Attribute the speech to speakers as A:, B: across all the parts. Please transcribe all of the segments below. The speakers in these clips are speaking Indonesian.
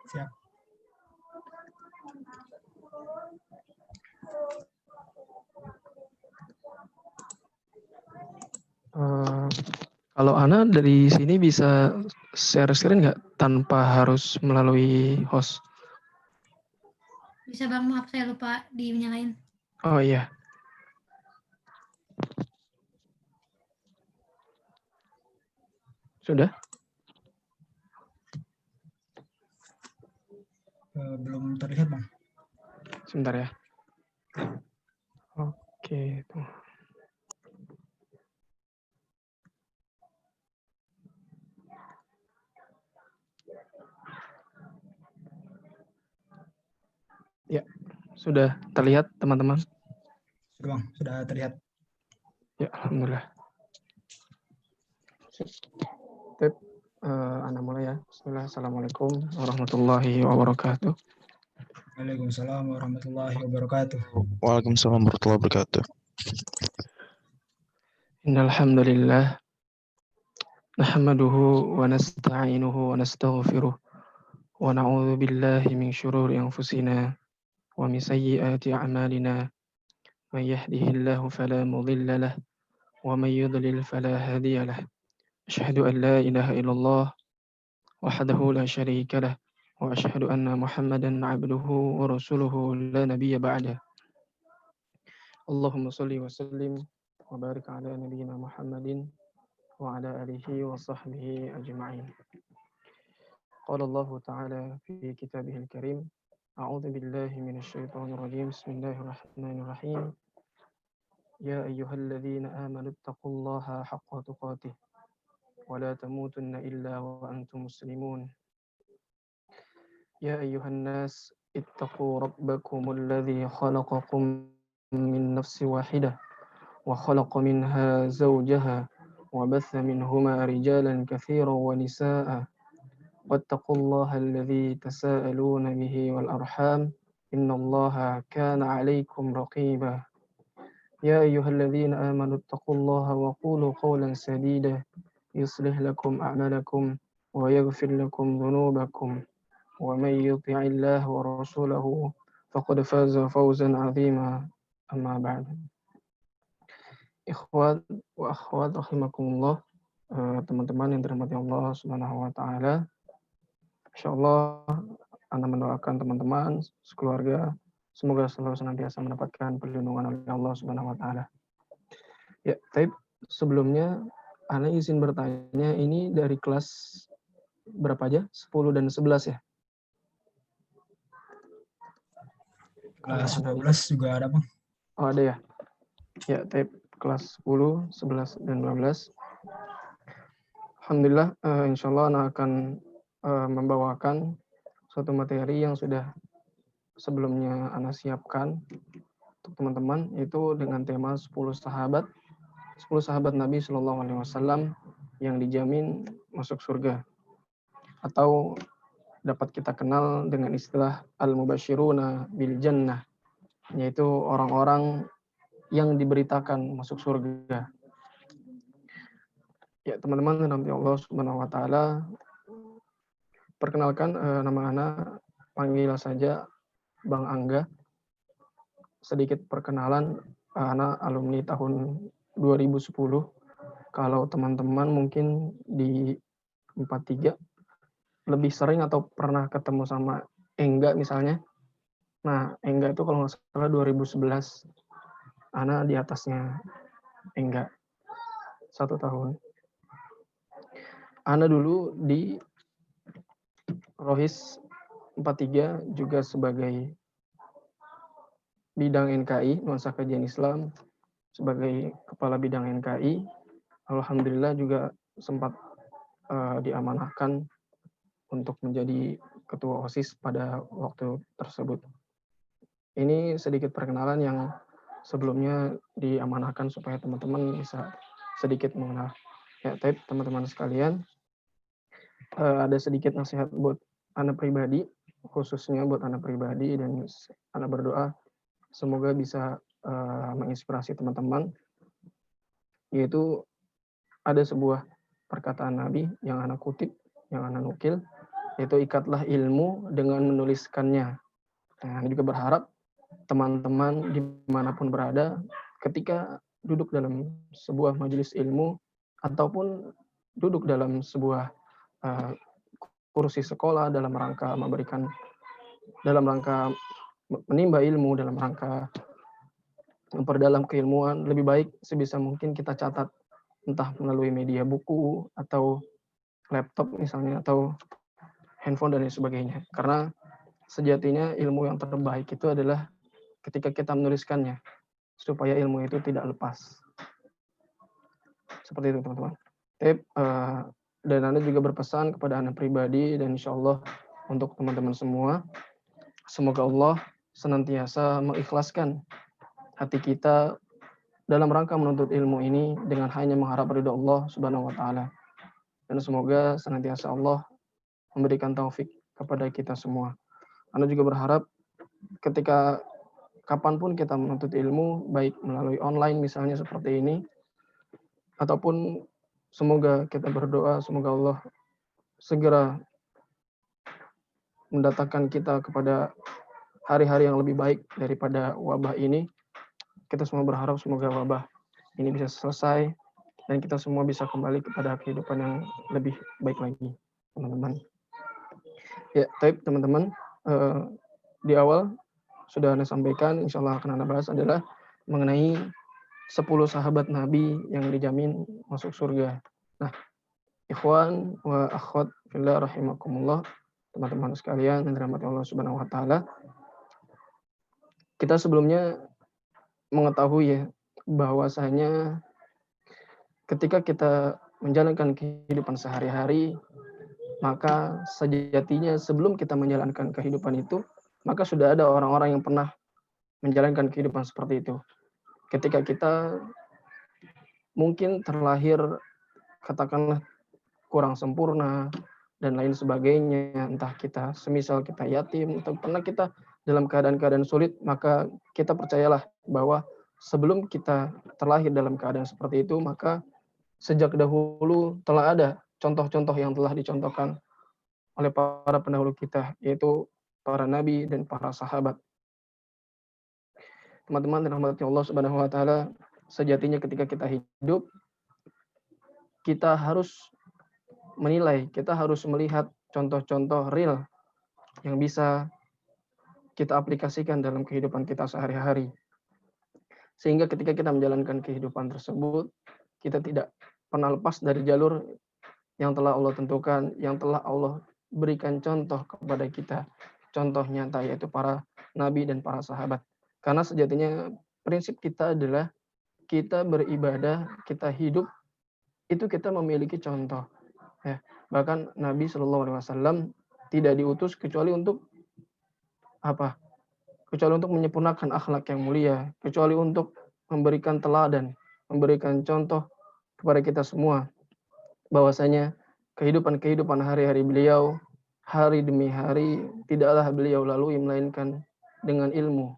A: Siap.
B: Kalau Ana dari sini bisa share screen nggak tanpa harus melalui host?
C: Bisa Bang, maaf saya lupa dinyalain.
B: Oh iya. Sudah?
A: Belum terlihat Bang.
B: Sebentar ya. Oke, tuh. Ya, sudah terlihat teman-teman?
A: Sudah Bang, sudah terlihat.
B: Ya, alhamdulillah. Tip, Ana mulai ya. Bismillah, Assalamualaikum warahmatullahi wabarakatuh.
A: Waalaikumsalam warahmatullahi wabarakatuh.
D: Waalaikumsalam warahmatullahi wabarakatuh.
B: Innalhamdulillah nahmaduhu wa nasta'inuhu wa nastaghfiruh wa na'udzu billahi min syururi anfusina wa min sayyiati a'malina. May yahdihillahu fala mudilla lahu wa may yudlil fala hadiya lahu. Asyhadu an la ilaha illallah wahdahu la syarika lah wa asyhadu anna Muhammadan 'abduhu wa rasuluhu la nabiyya ba'dah. Allahumma shalli wa sallim wa barik ala nabiyyina Muhammadin wa ala alihi wa sahbihi ajma'in. Qala Allah ta'ala fi kitabihil karim, a'udzu billahi minasy syaithanir rajim. Bismillahirrahmanirrahim. Ya ayyuhalladzina amanu taqullaha haqqa tuqatih wa la tamutunna illa wa antum muslimun. يا أيها الناس اتقوا ربكم الذي خلقكم من نفس واحدة وخلق منها زوجها وبث منهما رجالا كثيرا ونساء واتقوا الله الذي تساءلون به والأرحام إن الله كان عليكم رقيبا يا أيها الذين آمنوا اتقوا الله وقولوا قولا سديدا يصلح لكم أعمالكم ويغفر لكم ذنوبكم ومن يطع الله ورسوله فقد فاز فوزا عظيما أما بعد. Ikhwan wa akhwat rahimakumullah, teman-teman yang dirahmati Allah Subhanahu wa taala. Insyaallah ana mendoakan teman-teman sekeluarga semoga selalu senantiasa mendapatkan perlindungan oleh Allah Subhanahu wa taala. Ya, tapi sebelumnya ana izin bertanya, ini dari kelas berapa aja? 10 dan 11 ya?
A: Kelas 12 juga ada Bang.
B: Oh ada ya? Ya, tape kelas 10, 11, dan 12. Alhamdulillah, insya Allah Ana akan membawakan suatu materi yang sudah sebelumnya Ana siapkan untuk teman-teman, yaitu dengan tema 10 sahabat Nabi Shallallahu Alaihi Wasallam yang dijamin masuk surga, atau dapat kita kenal dengan istilah al-mubashiruna bil jannah, yaitu orang-orang yang diberitakan masuk surga. Ya teman-teman, nanti Allah Subhanahu Wa Taala, perkenalkan nama Ana, panggil saja Bang Angga. Sedikit perkenalan, Ana alumni tahun 2010. Kalau teman-teman mungkin di 43 lebih sering atau pernah ketemu sama Engga misalnya. Nah, Engga itu kalau nggak salah 2011. Ana di atasnya Engga 1 tahun. Ana dulu di Rohis 43 juga sebagai bidang NKI, Nuansa Kajian Islam, sebagai kepala bidang NKI. Alhamdulillah juga sempat diamanahkan untuk menjadi ketua OSIS pada waktu tersebut. Ini sedikit perkenalan yang sebelumnya diamanahkan supaya teman-teman bisa sedikit mengenal. Ya, tapi teman-teman sekalian, ada sedikit nasihat buat Ana pribadi, khususnya buat Ana pribadi, dan Ana berdoa semoga bisa menginspirasi teman-teman, yaitu ada sebuah perkataan Nabi yang Ana kutip, yang Ana nukil, yaitu ikatlah ilmu dengan menuliskannya. Nah, ini juga berharap teman-teman dimanapun berada, ketika duduk dalam sebuah majelis ilmu ataupun duduk dalam sebuah kursi sekolah dalam rangka menimba ilmu, dalam rangka memperdalam keilmuan, lebih baik sebisa mungkin kita catat entah melalui media buku atau laptop misalnya atau handphone dan lain sebagainya. Karena sejatinya ilmu yang terbaik itu adalah ketika kita menuliskannya, supaya ilmu itu tidak lepas. Seperti itu teman-teman. Dan Anda juga berpesan kepada Anda pribadi dan insya Allah untuk teman-teman semua, semoga Allah senantiasa mengikhlaskan hati kita dalam rangka menuntut ilmu ini dengan hanya mengharap ridha Allah Subhanahu wa taala. Dan semoga senantiasa Allah memberikan taufik kepada kita semua. Anda juga berharap ketika kapanpun kita menuntut ilmu, baik melalui online misalnya seperti ini, ataupun semoga kita berdoa, semoga Allah segera mendatangkan kita kepada hari-hari yang lebih baik daripada wabah ini. Kita semua berharap semoga wabah ini bisa selesai dan kita semua bisa kembali kepada kehidupan yang lebih baik lagi, teman-teman. Ya, teman-teman, di awal sudah Anda sampaikan, insya Allah akan Anda bahas adalah mengenai 10 sahabat Nabi yang dijamin masuk surga. Nah, ikhwan wa akhwat fillah rahimakumullah, teman-teman sekalian yang dirahmati Allah Subhanahu wa taala. Kita sebelumnya mengetahui ya bahwasanya ketika kita menjalankan kehidupan sehari-hari, maka sejatinya sebelum kita menjalankan kehidupan itu, maka sudah ada orang-orang yang pernah menjalankan kehidupan seperti itu. Ketika kita mungkin terlahir katakanlah kurang sempurna dan lain sebagainya, entah kita semisal kita yatim atau pernah kita dalam keadaan-keadaan sulit, maka kita percayalah bahwa sebelum kita terlahir dalam keadaan seperti itu, maka sejak dahulu telah ada contoh-contoh yang telah dicontohkan oleh para pendahulu kita, yaitu para nabi dan para sahabat. Teman-teman dirahmati Allah Subhanahu wa taala, sejatinya ketika kita hidup, kita harus menilai, kita harus melihat contoh-contoh real yang bisa kita aplikasikan dalam kehidupan kita sehari-hari. Sehingga ketika kita menjalankan kehidupan tersebut, kita tidak pernah lepas dari jalur yang telah Allah tentukan, yang telah Allah berikan contoh kepada kita. Contoh nyata yaitu para nabi dan para sahabat. Karena sejatinya prinsip kita adalah kita beribadah, kita hidup, itu kita memiliki contoh. Ya, bahkan Nabi SAW tidak diutus kecuali untuk apa? Kecuali untuk menyempurnakan akhlak yang mulia, kecuali untuk memberikan teladan, memberikan contoh kepada kita semua bahwasanya kehidupan hari-hari beliau, hari demi hari, tidaklah beliau lalui melainkan dengan ilmu,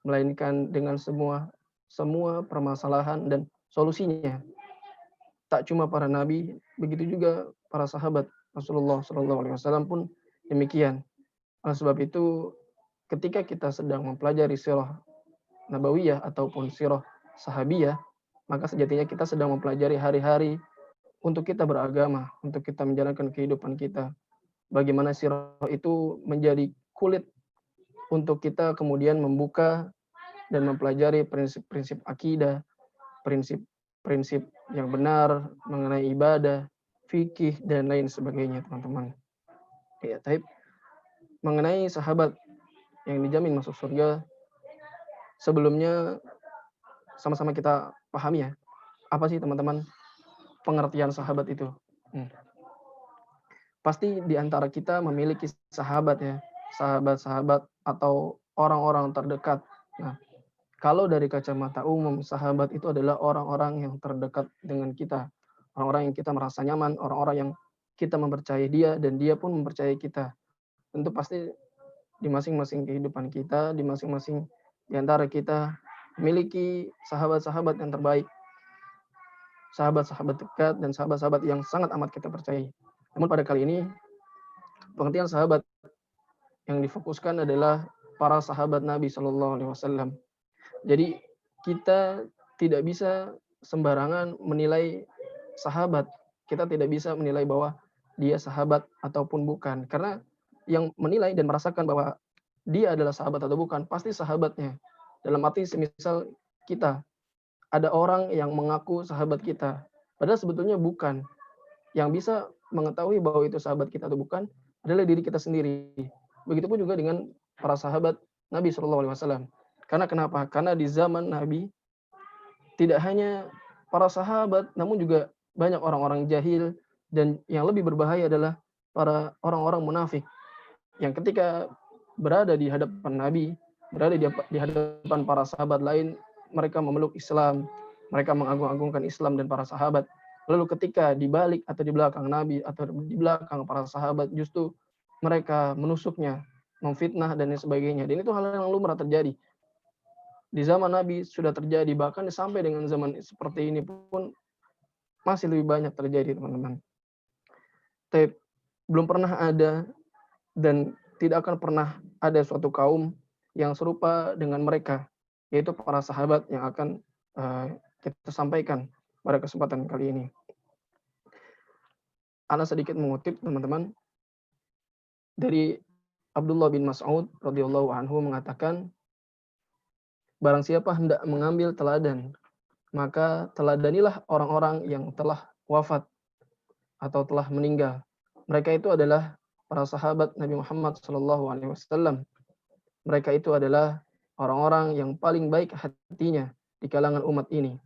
B: melainkan dengan semua permasalahan dan solusinya. Tak cuma para nabi, begitu juga para sahabat Rasulullah SAW pun demikian. Oleh sebab itu, ketika kita sedang mempelajari sirah nabawiyah ataupun sirah sahabiyah, maka sejatinya kita sedang mempelajari hari-hari untuk kita beragama, untuk kita menjalankan kehidupan kita. Bagaimana sirah itu menjadi kulit untuk kita kemudian membuka dan mempelajari prinsip-prinsip akidah, prinsip-prinsip yang benar mengenai ibadah, fikih, dan lain sebagainya, teman-teman. Ya, mengenai sahabat yang dijamin masuk surga, sebelumnya sama-sama kita pahami ya, apa sih teman-teman pengertian sahabat itu? Pasti di antara kita memiliki sahabat ya, sahabat-sahabat atau orang-orang terdekat. Nah, kalau dari kacamata umum, sahabat itu adalah orang-orang yang terdekat dengan kita, orang-orang yang kita merasa nyaman, orang-orang yang kita mempercayai dia dan dia pun mempercayai kita. Tentu pasti di masing-masing kehidupan kita, di masing-masing di antara kita memiliki sahabat-sahabat yang terbaik, sahabat-sahabat dekat dan sahabat-sahabat yang sangat amat kita percayai. Namun pada kali ini Pengertian sahabat yang difokuskan adalah para sahabat Nabi Shallallahu Alaihi Wasallam. Jadi kita tidak bisa sembarangan menilai sahabat. Kita tidak bisa menilai bahwa dia sahabat ataupun bukan. Karena yang menilai dan merasakan bahwa dia adalah sahabat atau bukan, pasti sahabatnya. Dalam arti semisal kita, ada orang yang mengaku sahabat kita, padahal sebetulnya bukan. Yang bisa mengetahui bahwa itu sahabat kita atau bukan adalah diri kita sendiri. Begitupun juga dengan para sahabat Nabi Shallallahu Alaihi Wasallam. Karena kenapa? Karena di zaman Nabi tidak hanya para sahabat, namun juga banyak orang-orang jahil, dan yang lebih berbahaya adalah para orang-orang munafik yang ketika berada di hadapan Nabi, berada di hadapan para sahabat lain, mereka memeluk Islam, mereka mengagung-agungkan Islam dan para sahabat. Lalu ketika di balik atau di belakang Nabi atau di belakang para sahabat, justru mereka menusuknya, memfitnah dan lain sebagainya. Dan itu hal yang lumrah terjadi. Di zaman Nabi sudah terjadi, bahkan sampai dengan zaman seperti ini pun masih lebih banyak terjadi, teman-teman. Tapi belum pernah ada dan tidak akan pernah ada suatu kaum yang serupa dengan mereka, yaitu para sahabat yang akan kita sampaikan pada kesempatan kali ini. Ana sedikit mengutip, teman-teman, dari Abdullah bin Mas'ud radhiyallahu anhu mengatakan, barang siapa hendak mengambil teladan, maka teladanilah orang-orang yang telah wafat atau telah meninggal. Mereka itu adalah para sahabat Nabi Muhammad SAW. Mereka itu adalah orang-orang yang paling baik hatinya di kalangan umat ini.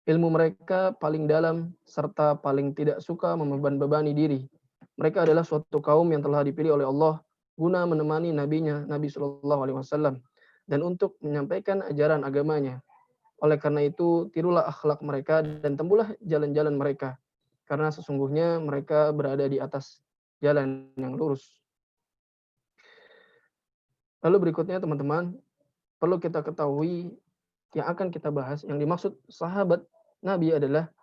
B: Ilmu mereka paling dalam serta paling tidak suka membeban-bebani diri. Mereka adalah suatu kaum yang telah dipilih oleh Allah guna menemani nabinya Nabi SAW dan untuk menyampaikan ajaran agamanya. Oleh karena itu, tirulah akhlak mereka dan tempuhlah jalan-jalan mereka, karena sesungguhnya mereka berada di atas jalan yang lurus. Lalu berikutnya, teman-teman, perlu kita ketahui yang akan kita bahas, yang dimaksud sahabat Nabi adalah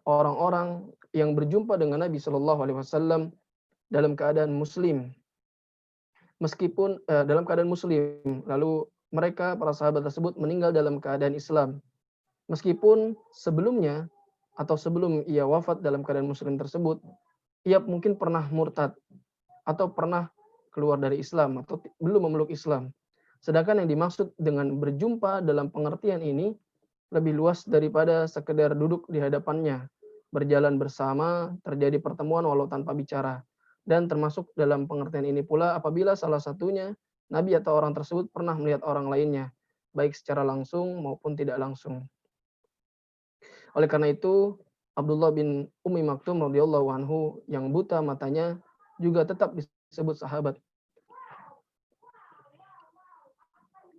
B: orang-orang yang berjumpa dengan Nabi Shallallahu Alaihi Wasallam dalam keadaan Muslim, meskipun dalam keadaan Muslim, lalu mereka para sahabat tersebut meninggal dalam keadaan Islam, meskipun sebelumnya atau sebelum ia wafat dalam keadaan Muslim tersebut, ia mungkin pernah murtad atau pernah keluar dari Islam atau belum memeluk Islam. Sedangkan yang dimaksud dengan berjumpa dalam pengertian ini lebih luas daripada sekedar duduk di hadapannya, berjalan bersama, terjadi pertemuan walau tanpa bicara. Dan termasuk dalam pengertian ini pula apabila salah satunya, Nabi atau orang tersebut pernah melihat orang lainnya, baik secara langsung maupun tidak langsung. Oleh karena itu, Abdullah bin Ummi Maktum radhiyallahu anhu yang buta matanya juga tetap disebut sahabat.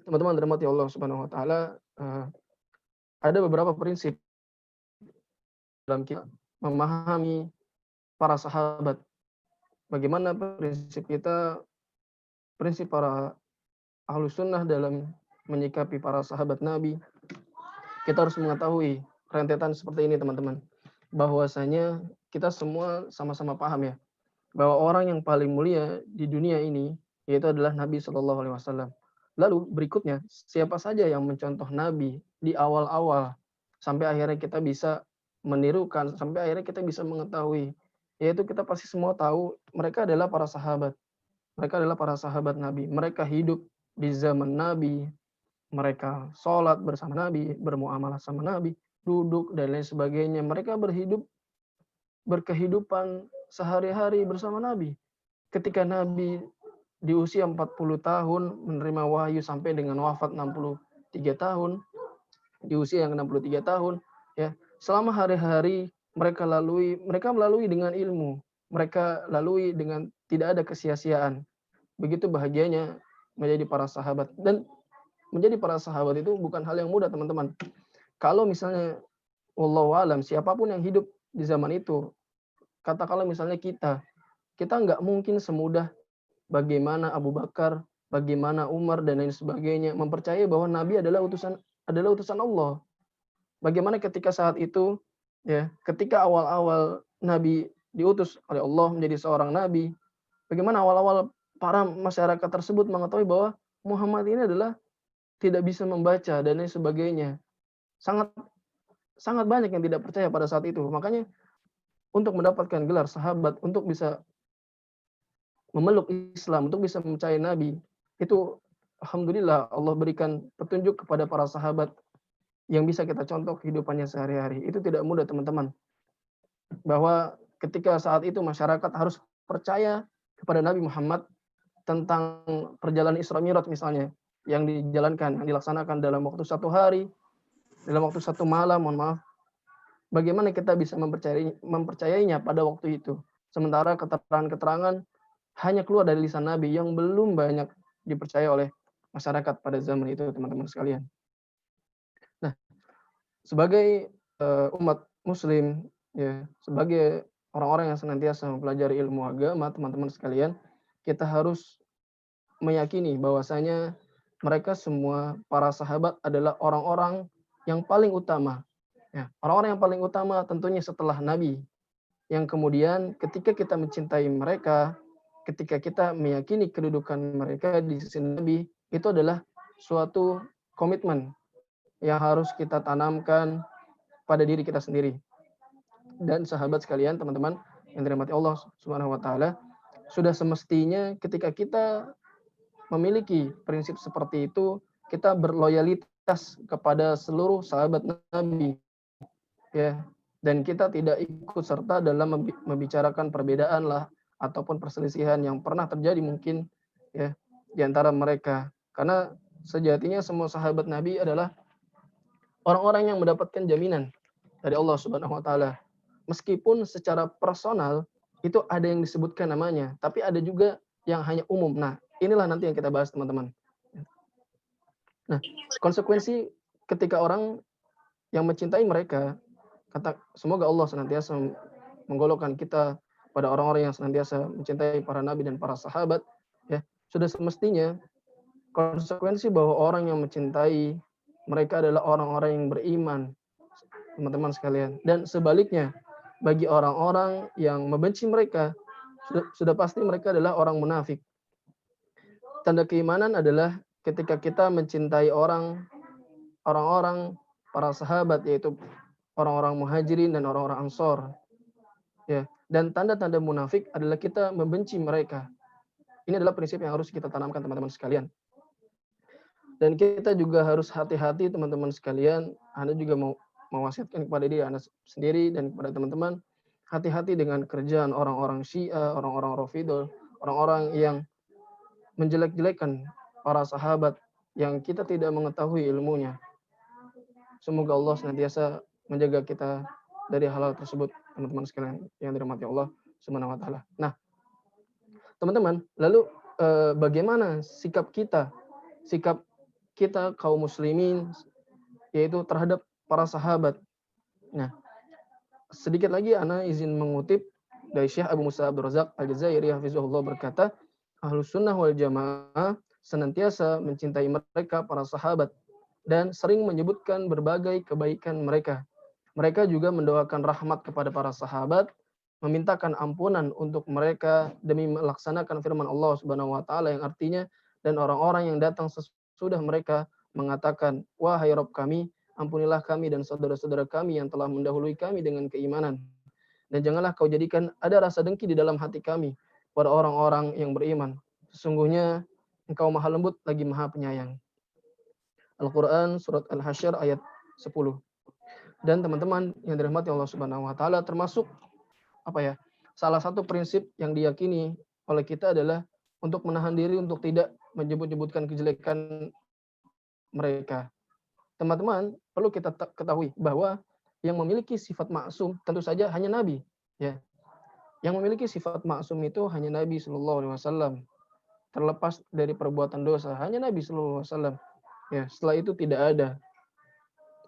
B: Teman-teman dirahmati Allah Subhanahu wa taala, ada beberapa prinsip dalam kita memahami para sahabat. Bagaimana prinsip para Ahlus Sunnah dalam menyikapi para sahabat Nabi. Kita harus mengetahui rentetan seperti ini, teman-teman. Bahwasanya kita semua sama-sama paham ya, bahwa orang yang paling mulia di dunia ini yaitu adalah Nabi Shallallahu Alaihi Wasallam. Lalu berikutnya, siapa saja yang mencontoh Nabi di awal-awal sampai akhirnya kita bisa menirukan, sampai akhirnya kita bisa mengetahui, yaitu kita pasti semua tahu mereka adalah para sahabat. Mereka adalah para sahabat Nabi. Mereka hidup di zaman Nabi. Mereka sholat bersama Nabi, bermuamalah sama Nabi, duduk dan lain sebagainya. Mereka berkehidupan sehari-hari bersama Nabi. Ketika Nabi di usia 40 tahun menerima wahyu sampai dengan wafat 63 tahun, di usia yang 63 tahun, ya, selama hari-hari mereka melalui dengan ilmu, mereka lalui dengan tidak ada kesia-siaan. Begitu bahagianya menjadi para sahabat. Dan menjadi para sahabat itu bukan hal yang mudah, teman-teman. Kalau misalnya wallahu alam, siapapun yang hidup di zaman itu, katakanlah misalnya kita nggak mungkin semudah bagaimana Abu Bakar, bagaimana Umar dan lain sebagainya mempercayai bahwa Nabi adalah utusan Allah. Bagaimana ketika saat itu, ya, ketika awal-awal Nabi diutus oleh Allah menjadi seorang nabi, bagaimana awal-awal para masyarakat tersebut mengetahui bahwa Muhammad ini adalah tidak bisa membaca dan lain sebagainya. Sangat sangat banyak yang tidak percaya pada saat itu. Makanya untuk mendapatkan gelar sahabat, untuk bisa memeluk Islam, untuk bisa percaya Nabi, itu alhamdulillah Allah berikan petunjuk kepada para sahabat yang bisa kita contoh kehidupannya sehari-hari. Itu tidak mudah, teman-teman. Bahwa ketika saat itu masyarakat harus percaya kepada Nabi Muhammad tentang perjalanan Isra Mi'raj misalnya, yang dijalankan, yang dilaksanakan dalam waktu 1 hari, dalam waktu 1 malam, mohon maaf. Bagaimana kita bisa mempercayainya pada waktu itu? Sementara keterangan-keterangan hanya keluar dari lisan Nabi yang belum banyak dipercaya oleh masyarakat pada zaman itu, teman-teman sekalian. Nah, sebagai umat Muslim, ya, sebagai orang-orang yang senantiasa mempelajari ilmu agama, teman-teman sekalian, kita harus meyakini bahwasanya mereka semua para sahabat adalah orang-orang yang paling utama. Ya, orang-orang yang paling utama tentunya setelah Nabi. Yang kemudian ketika kita mencintai mereka, ketika kita meyakini kedudukan mereka di sisi Nabi, itu adalah suatu komitmen yang harus kita tanamkan pada diri kita sendiri. Dan sahabat sekalian, teman-teman yang dirahmati Allah Subhanahu wa taala, sudah semestinya ketika kita memiliki prinsip seperti itu, kita berloyalitas kepada seluruh sahabat Nabi. Ya, dan kita tidak ikut serta dalam membicarakan perbedaan lah ataupun perselisihan yang pernah terjadi mungkin ya di antara mereka. Karena sejatinya semua sahabat Nabi adalah orang-orang yang mendapatkan jaminan dari Allah Subhanahu wa taala. Meskipun secara personal itu ada yang disebutkan namanya, tapi ada juga yang hanya umum. Nah, inilah nanti yang kita bahas, teman-teman. Nah, konsekuensi ketika orang yang mencintai mereka, semoga Allah senantiasa menggolongkan kita pada orang-orang yang senantiasa mencintai para nabi dan para sahabat, ya. Sudah semestinya konsekuensi bahwa orang yang mencintai mereka adalah orang-orang yang beriman, teman-teman sekalian. Dan sebaliknya, bagi orang-orang yang membenci mereka, sudah pasti mereka adalah orang munafik. Tanda keimanan adalah ketika kita mencintai orang-orang para sahabat, yaitu orang-orang muhajirin dan orang-orang ansor. Ya, dan tanda-tanda munafik adalah kita membenci mereka. Ini adalah prinsip yang harus kita tanamkan, teman-teman sekalian. Dan kita juga harus hati-hati, teman-teman sekalian. Anda juga mau mewasiatkan kepada diri Anda sendiri dan kepada teman-teman, hati-hati dengan kerjaan orang-orang Syiah, orang-orang Rafidhah, orang-orang yang menjelek-jelekan para sahabat yang kita tidak mengetahui ilmunya. Semoga Allah senantiasa menjaga kita dari hal-hal tersebut, teman-teman sekalian yang dirahmati Allah Subhanahu wa taala. Nah, teman-teman, lalu bagaimana sikap kita kaum muslimin yaitu terhadap para sahabat? Nah, sedikit lagi ana izin mengutip dari Syekh Abu Musa Abdul Razak Al-Jazairi hafizahullah berkata, Ahlus Sunnah wal Jamaah senantiasa mencintai mereka para sahabat dan sering menyebutkan berbagai kebaikan mereka. Mereka juga mendoakan rahmat kepada para sahabat, memintakan ampunan untuk mereka demi melaksanakan firman Allah Subhanahu wa taala yang artinya, dan orang-orang yang datang sesudah mereka mengatakan, wahai Rabb kami, ampunilah kami dan saudara-saudara kami yang telah mendahului kami dengan keimanan. Dan janganlah kau jadikan ada rasa dengki di dalam hati kami pada orang-orang yang beriman. Sesungguhnya engkau maha lembut lagi maha penyayang. Al-Quran surat Al-Hasyr ayat 10. Dan teman-teman yang dirahmati Allah Subhanahu wa taala, termasuk salah satu prinsip yang diyakini oleh kita adalah untuk menahan diri untuk tidak menyebut-nyebutkan kejelekan mereka. Teman-teman, perlu kita ketahui bahwa yang memiliki sifat maksum tentu saja hanya Nabi, ya. Yang memiliki sifat maksum itu hanya Nabi sallallahu alaihi wasallam. Terlepas dari perbuatan dosa, hanya Nabi sallallahu alaihi wasallam. Ya, setelah itu tidak ada.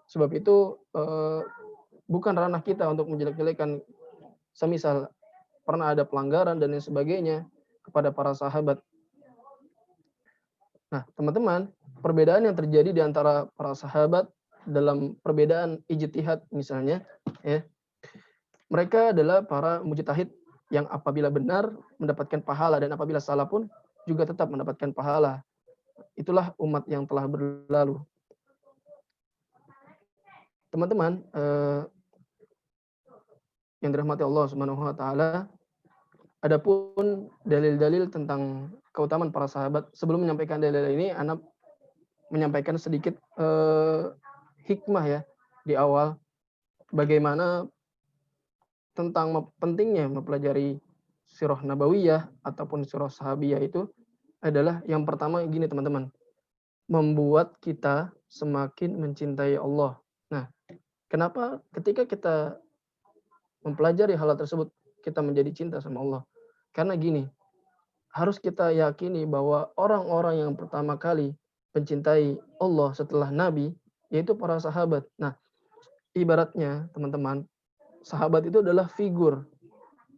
B: Sebab itu bukan ranah kita untuk menjelek-jelekan semisal pernah ada pelanggaran dan lain sebagainya kepada para sahabat. Nah, teman-teman, perbedaan yang terjadi di antara para sahabat dalam perbedaan ijtihad misalnya, ya. Mereka adalah para mujtahid yang apabila benar mendapatkan pahala dan apabila salah pun juga tetap mendapatkan pahala. Itulah umat yang telah berlalu. Teman-teman, yang dirahmati Allah Subhanahu wa taala, adapun dalil-dalil tentang keutamaan para sahabat, sebelum menyampaikan dalil ini, Anak menyampaikan sedikit hikmah ya di awal, bagaimana tentang pentingnya mempelajari sirah nabawiyah ataupun sirah sahabiyah itu adalah yang pertama gini teman-teman, membuat kita semakin mencintai Allah. Nah, kenapa ketika kita mempelajari hal tersebut kita menjadi cinta sama Allah? Karena gini, harus kita yakini bahwa orang-orang yang pertama kali mencintai Allah setelah Nabi, yaitu para sahabat. Nah, ibaratnya teman-teman, sahabat itu adalah figur,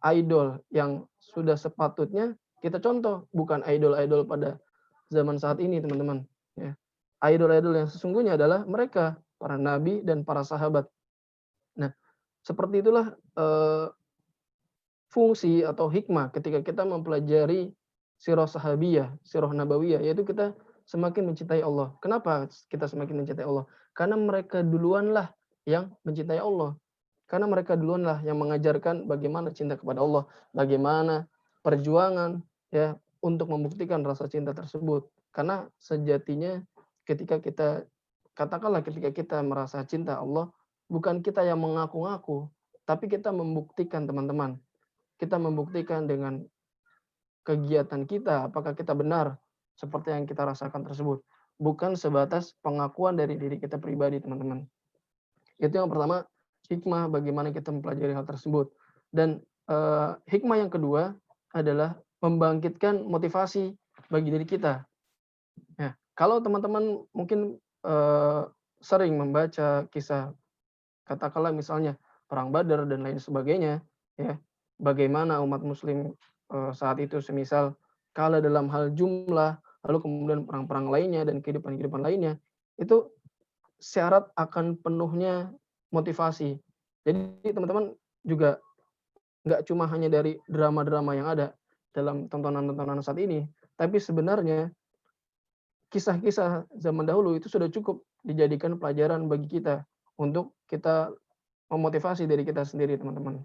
B: idol yang sudah sepatutnya kita contoh, bukan idol-idol pada zaman saat ini teman-teman. Ya. Idol-idol yang sesungguhnya adalah mereka, para nabi dan para sahabat. Nah, seperti itulah fungsi atau hikmah ketika kita mempelajari sirah sahabiyah, sirah nabawiyah, yaitu kita semakin mencintai Allah. Kenapa kita semakin mencintai Allah? Karena mereka duluanlah yang mencintai Allah. Karena mereka duluanlah yang mengajarkan bagaimana cinta kepada Allah, bagaimana perjuangan ya untuk membuktikan rasa cinta tersebut. Karena sejatinya ketika kita katakanlah ketika kita merasa cinta Allah, bukan kita yang mengaku-ngaku, tapi kita membuktikan teman-teman. Kita membuktikan dengan kegiatan kita, apakah kita benar seperti yang kita rasakan tersebut. Bukan sebatas pengakuan dari diri kita pribadi, teman-teman. Itu yang pertama, hikmah bagaimana kita mempelajari hal tersebut. Dan hikmah yang kedua adalah membangkitkan motivasi bagi diri kita. Ya, kalau teman-teman mungkin sering membaca kisah, katakanlah misalnya Perang Badar dan lain sebagainya, ya, bagaimana umat muslim saat itu semisal kalah dalam hal jumlah, lalu kemudian perang-perang lainnya dan kehidupan-kehidupan lainnya, itu syarat akan penuhnya motivasi. Jadi teman-teman juga nggak cuma hanya dari drama-drama yang ada dalam tontonan-tontonan saat ini, tapi sebenarnya kisah-kisah zaman dahulu itu sudah cukup dijadikan pelajaran bagi kita untuk kita memotivasi diri kita sendiri, teman-teman.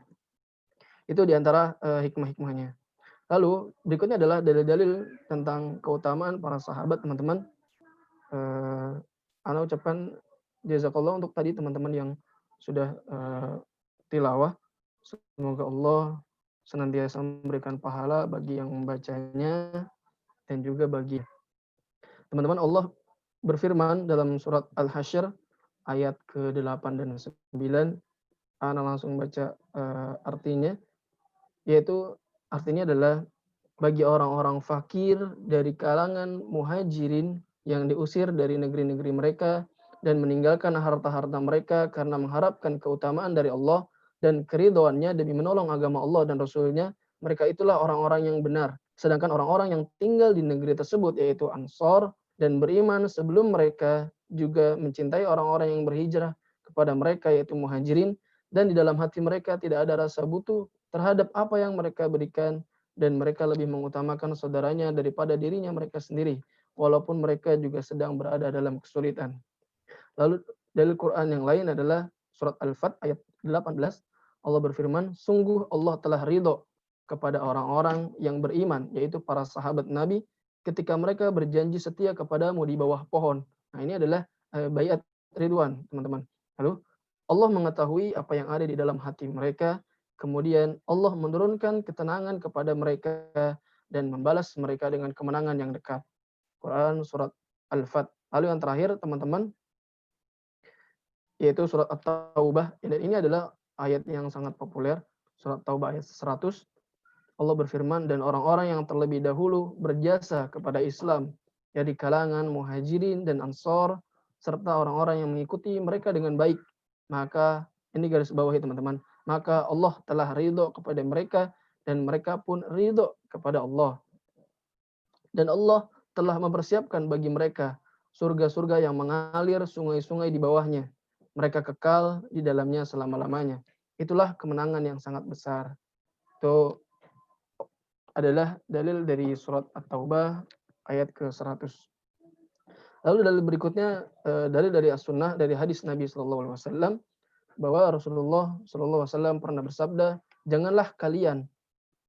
B: Itu diantara hikmah-hikmahnya. Lalu berikutnya adalah dalil-dalil tentang keutamaan para sahabat, teman-teman. Ana ucapkan jazakallah untuk tadi teman-teman yang sudah tilawah. Semoga Allah senantiasa memberikan pahala bagi yang membacanya dan juga bagi teman-teman. Allah berfirman dalam surat Al-Hasyr ayat ke-8 dan 9. Ana langsung baca artinya, yaitu artinya adalah bagi orang-orang fakir dari kalangan muhajirin yang diusir dari negeri-negeri mereka dan meninggalkan harta-harta mereka karena mengharapkan keutamaan dari Allah dan keridhoannya demi menolong agama Allah dan Rasul-Nya, mereka itulah orang-orang yang benar. Sedangkan orang-orang yang tinggal di negeri tersebut, yaitu Ansor, dan beriman sebelum mereka juga mencintai orang-orang yang berhijrah kepada mereka, yaitu muhajirin, dan di dalam hati mereka tidak ada rasa butuh terhadap apa yang mereka berikan, dan mereka lebih mengutamakan saudaranya daripada dirinya mereka sendiri, walaupun mereka juga sedang berada dalam kesulitan. Lalu dalil Quran yang lain adalah surat Al-Fat ayat 18. Allah berfirman, sungguh Allah telah ridho kepada orang-orang yang beriman, yaitu para sahabat Nabi, ketika mereka berjanji setia kepadamu di bawah pohon. Nah, ini adalah baiat ridwan, teman-teman. Lalu Allah mengetahui apa yang ada di dalam hati mereka, kemudian Allah menurunkan ketenangan kepada mereka dan membalas mereka dengan kemenangan yang dekat. Quran surat Al-Fat. Lalu yang terakhir, teman-teman, yaitu surat At-Taubah. Dan ini adalah ayat yang sangat populer, surat Taubah ayat 100. Allah berfirman, dan orang-orang yang terlebih dahulu berjasa kepada Islam dari kalangan muhajirin dan ansor, serta orang-orang yang mengikuti mereka dengan baik, maka ini garis bawahi teman-teman, maka Allah telah ridho kepada mereka dan mereka pun ridho kepada Allah. Dan Allah telah mempersiapkan bagi mereka surga-surga yang mengalir sungai-sungai di bawahnya. Mereka kekal di dalamnya selama-lamanya. Itulah kemenangan yang sangat besar. Itu adalah dalil dari surat At-Taubah ayat ke-100. Lalu dalil berikutnya dalil dari As-Sunnah dari hadis Nabi SAW bahwa Rasulullah SAW pernah bersabda, janganlah kalian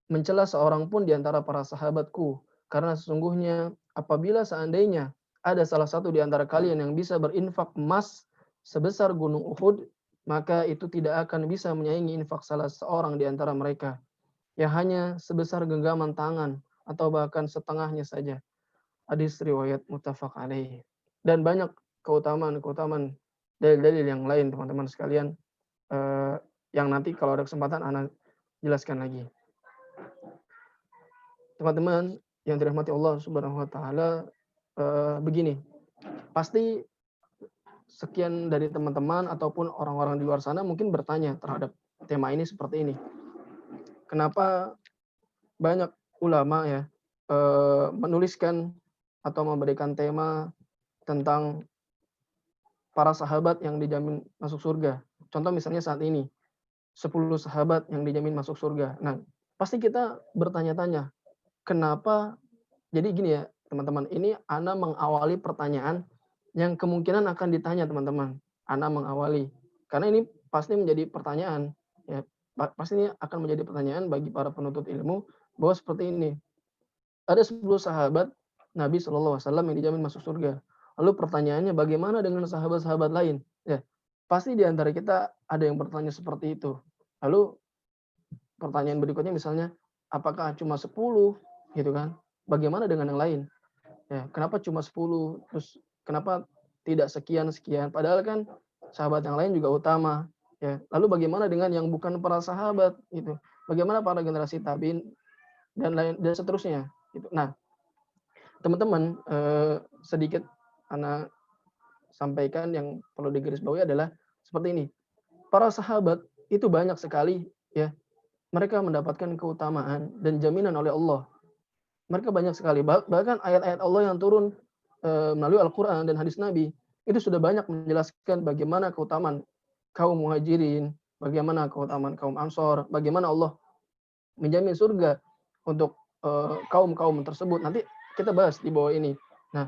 B: mencela seorang pun di antara para sahabatku, karena sesungguhnya apabila seandainya ada salah satu di antara kalian yang bisa berinfak emas sebesar gunung Uhud, maka itu tidak akan bisa menyaingi infak salah seorang di antara mereka yang hanya sebesar genggaman tangan atau bahkan setengahnya saja. Hadis riwayat muttafaq alaih. Dan banyak keutamaan dalil-dalil yang lain teman-teman sekalian yang nanti kalau ada kesempatan Ana jelaskan lagi. Teman-teman yang dirahmati Allah Subhanahu wa taala, begini. Pasti sekian dari teman-teman ataupun orang-orang di luar sana mungkin bertanya terhadap tema ini seperti ini. Kenapa banyak ulama ya menuliskan atau memberikan tema tentang para sahabat yang dijamin masuk surga. Contoh misalnya saat ini 10 sahabat yang dijamin masuk surga. Nah, pasti kita bertanya-tanya, kenapa? Jadi gini ya, teman-teman, ini Ana mengawali pertanyaan yang kemungkinan akan ditanya teman-teman. Ana mengawali. Karena ini pasti menjadi pertanyaan. Ya, pasti ini akan menjadi pertanyaan bagi para penuntut ilmu bahwa seperti ini. Ada 10 sahabat Nabi SAW yang dijamin masuk surga. Lalu pertanyaannya bagaimana dengan sahabat-sahabat lain? Ya, pasti di antara kita ada yang bertanya seperti itu. Lalu pertanyaan berikutnya misalnya, apakah cuma 10 gitu kan? Bagaimana dengan yang lain? Ya, kenapa cuma 10? Terus kenapa tidak sekian-sekian? Padahal kan sahabat yang lain juga utama. Ya, lalu bagaimana dengan yang bukan para sahabat? Gitu. Bagaimana para generasi tabiin dan lain dan seterusnya? Gitu. Nah, teman-teman sedikit Ana sampaikan yang perlu digarisbawahi adalah seperti ini. Para sahabat itu banyak sekali ya. Mereka mendapatkan keutamaan dan jaminan oleh Allah. Mereka banyak sekali. Bahkan ayat-ayat Allah yang turun melalui Al-Quran dan hadis Nabi, itu sudah banyak menjelaskan bagaimana keutamaan kaum muhajirin, bagaimana keutamaan kaum ansor, bagaimana Allah menjamin surga untuk kaum-kaum tersebut. Nanti kita bahas di bawah ini. Nah,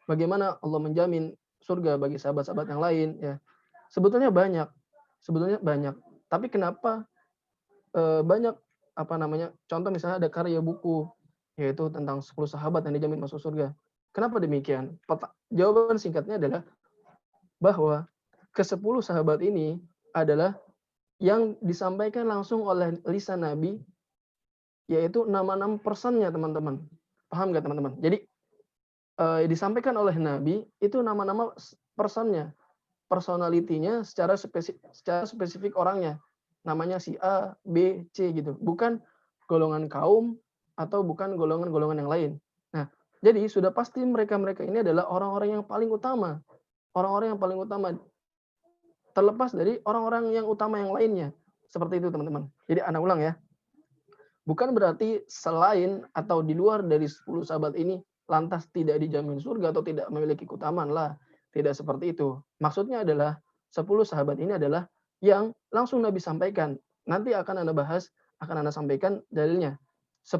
B: bagaimana Allah menjamin surga bagi sahabat-sahabat yang lain. Ya, sebetulnya banyak. Tapi kenapa banyak contoh misalnya ada karya buku yaitu tentang 10 sahabat yang dijamin masuk surga. Kenapa demikian? Jawaban singkatnya adalah bahwa ke-10 sahabat ini adalah yang disampaikan langsung oleh lisan Nabi, yaitu nama-nama personnya teman-teman. Paham nggak teman-teman? Jadi disampaikan oleh Nabi itu nama-nama personnya, personalitinya secara spesifik orangnya. Namanya si A, B, C gitu. Bukan golongan kaum atau bukan golongan-golongan yang lain. Nah, jadi sudah pasti mereka-mereka ini adalah orang-orang yang paling utama. Orang-orang yang paling utama. Terlepas dari orang-orang yang utama yang lainnya. Seperti itu teman-teman. Jadi Ana ulang ya. Bukan berarti selain atau di luar dari 10 sahabat ini lantas tidak dijamin surga atau tidak memiliki keutamaan lah. Tidak seperti itu. Maksudnya adalah 10 sahabat ini adalah yang langsung Nabi sampaikan. Nanti akan Anda bahas, akan Anda sampaikan dalilnya. 10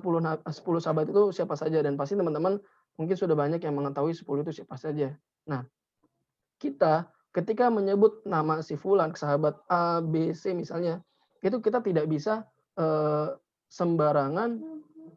B: sahabat itu siapa saja, dan pasti teman-teman mungkin sudah banyak yang mengetahui 10 itu siapa saja. Nah, kita ketika menyebut nama si fulan, sahabat A, B, C misalnya, itu kita tidak bisa sembarangan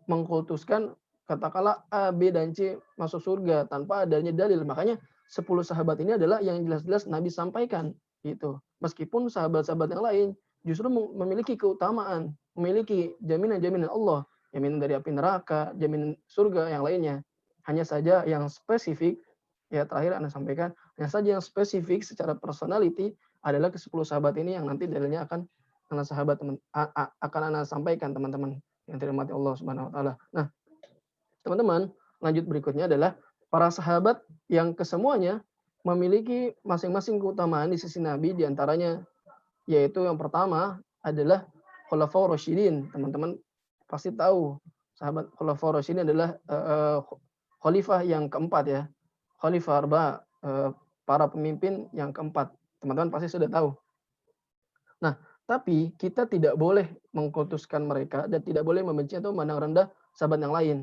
B: mengkultuskan katakanlah A, B, dan C masuk surga tanpa adanya dalil. Makanya 10 sahabat ini adalah yang jelas-jelas Nabi sampaikan gitu. Meskipun sahabat-sahabat yang lain justru memiliki keutamaan, memiliki jaminan-jaminan Allah, jaminan dari api neraka, jaminan surga yang lainnya. Hanya saja yang spesifik, ya terakhir Anda sampaikan, hanya saja yang spesifik secara personality adalah ke-10 sahabat ini yang nanti dalilnya akan Anda sampaikan teman-teman yang dirahmati Allah Subhanahu wa taala. Nah, teman-teman, lanjut berikutnya adalah para sahabat yang kesemuanya memiliki masing-masing keutamaan di sisi Nabi, diantaranya yaitu yang pertama adalah Khulafaur Rasyidin. Teman-teman pasti tahu sahabat Khulafaur Rasyidin adalah khalifah yang keempat ya. Khalifah Arba, para pemimpin yang keempat. Teman-teman pasti sudah tahu. Nah, tapi kita tidak boleh mengkultuskan mereka dan tidak boleh membenci atau memandang rendah sahabat yang lain.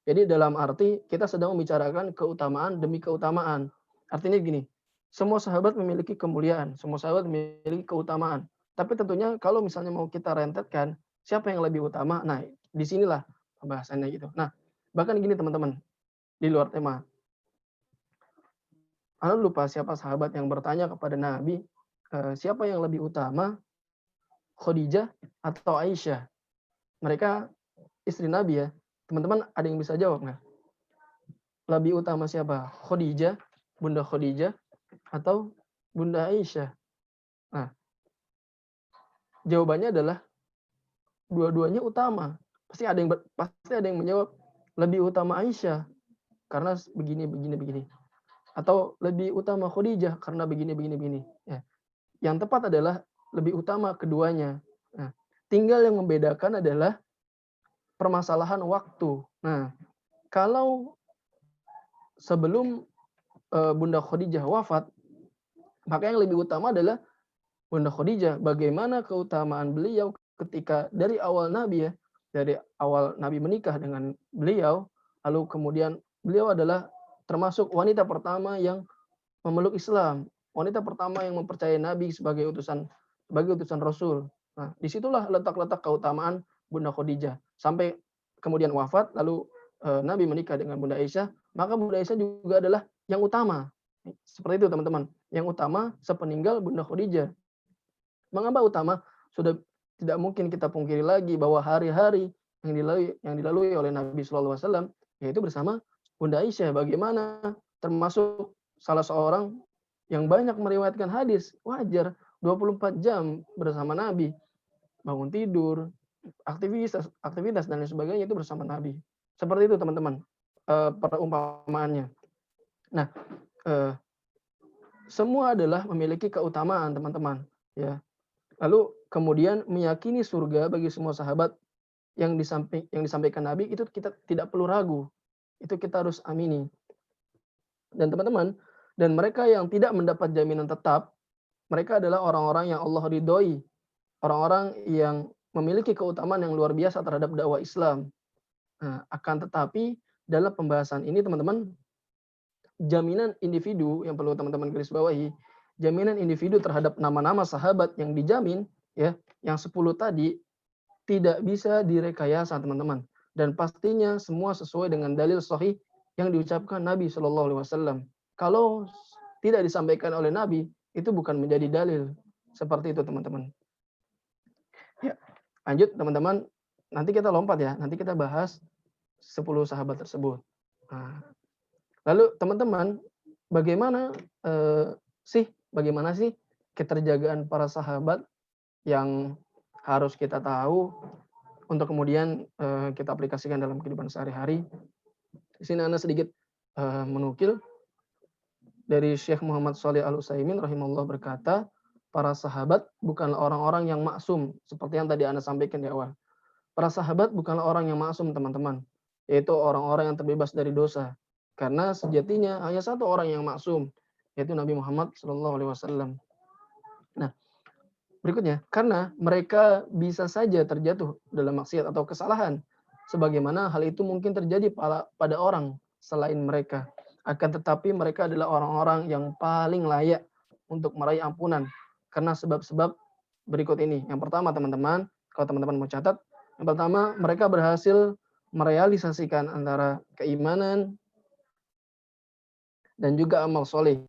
B: Jadi dalam arti kita sedang membicarakan keutamaan demi keutamaan. Artinya gini, semua sahabat memiliki kemuliaan, semua sahabat memiliki keutamaan. Tapi tentunya kalau misalnya mau kita rentetkan, siapa yang lebih utama? Nah, disinilah pembahasannya gitu. Nah, bahkan gini teman-teman, di luar tema. Anda lupa siapa sahabat yang bertanya kepada Nabi, siapa yang lebih utama, Khadijah atau Aisyah? Mereka istri Nabi ya. Teman-teman ada yang bisa jawab nggak? Lebih utama siapa? Khadijah, Bunda Khadijah, atau Bunda Aisyah? Nah, jawabannya adalah dua-duanya utama. Pasti ada yang menjawab lebih utama Aisyah karena begini. Atau lebih utama Khadijah karena begini. Ya. Yang tepat adalah lebih utama keduanya. Nah, tinggal yang membedakan adalah permasalahan waktu. Nah, kalau sebelum Bunda Khadijah wafat, maka yang lebih utama adalah Bunda Khadijah. Bagaimana keutamaan beliau ketika dari awal Nabi ya, dari awal Nabi menikah dengan beliau, lalu kemudian beliau adalah termasuk wanita pertama yang memeluk Islam, wanita pertama yang mempercayai Nabi sebagai utusan Rasul. Nah, disitulah letak-letak keutamaan Bunda Khadijah. Sampai kemudian wafat, lalu Nabi menikah dengan Bunda Aisyah, maka Bunda Aisyah juga adalah yang utama. Seperti itu teman-teman. Yang utama sepeninggal Bunda Khadijah. Mengapa utama? Sudah tidak mungkin kita pungkiri lagi bahwa hari-hari yang dilalui oleh Nabi SAW yaitu bersama Bunda Aisyah. Bagaimana termasuk salah seorang yang banyak meriwayatkan hadis, wajar 24 jam bersama Nabi, bangun tidur, aktivitas dan lain sebagainya itu bersama Nabi. Seperti itu teman-teman perumpamaannya. Nah, semua adalah memiliki keutamaan teman-teman. Ya. Lalu kemudian meyakini surga bagi semua sahabat yang disampaikan Nabi itu kita tidak perlu ragu. Itu kita harus amini. Dan teman-teman, dan mereka yang tidak mendapat jaminan tetap, mereka adalah orang-orang yang Allah ridhoi, orang-orang yang memiliki keutamaan yang luar biasa terhadap dakwah Islam. Nah, akan tetapi dalam pembahasan ini teman-teman, jaminan individu yang perlu teman-teman garis bawahi, jaminan individu terhadap nama-nama sahabat yang dijamin ya, yang 10 tadi tidak bisa direkayasa teman-teman, dan pastinya semua sesuai dengan dalil sahih yang diucapkan Nabi Shallallahu Alaihi Wasallam. Kalau tidak disampaikan oleh Nabi, itu bukan menjadi dalil. Seperti itu teman-teman. Ya, lanjut teman-teman. Nanti kita lompat ya. Nanti kita bahas 10 sahabat tersebut. Nah, lalu teman-teman, bagaimana sih keterjagaan para sahabat yang harus kita tahu untuk kemudian kita aplikasikan dalam kehidupan sehari-hari. Di sini Anda sedikit menukil dari Syekh Muhammad Shalih Al-Utsaimin rahimahullah berkata, para sahabat bukanlah orang-orang yang maksum seperti yang tadi Anda sampaikan di awal. Para sahabat bukanlah orang yang maksum teman-teman, yaitu orang-orang yang terbebas dari dosa. Karena sejatinya hanya satu orang yang maksum, yaitu Nabi Muhammad SAW. Nah, berikutnya, karena mereka bisa saja terjatuh dalam maksiat atau kesalahan, sebagaimana hal itu mungkin terjadi pada orang selain mereka. Akan tetapi mereka adalah orang-orang yang paling layak untuk meraih ampunan karena sebab-sebab berikut ini. Yang pertama teman-teman, kalau teman-teman mau catat, yang pertama mereka berhasil merealisasikan antara keimanan dan juga amal soleh.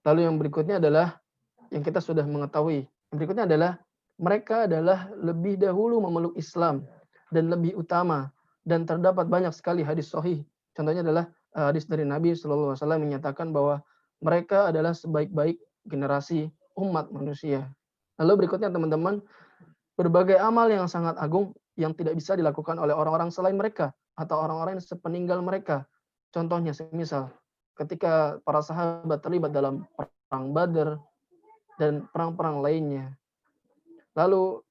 B: Lalu yang berikutnya adalah yang kita sudah mengetahui. Yang berikutnya adalah mereka adalah lebih dahulu memeluk Islam dan lebih utama, dan terdapat banyak sekali hadis sahih. Contohnya adalah hadis dari Nabi SAW menyatakan bahwa mereka adalah sebaik-baik generasi umat manusia. Lalu berikutnya teman-teman, berbagai amal yang sangat agung yang tidak bisa dilakukan oleh orang-orang selain mereka atau orang-orang yang sepeninggal mereka. Contohnya semisal ketika para sahabat terlibat dalam perang Badar dan perang-perang lainnya. Lalu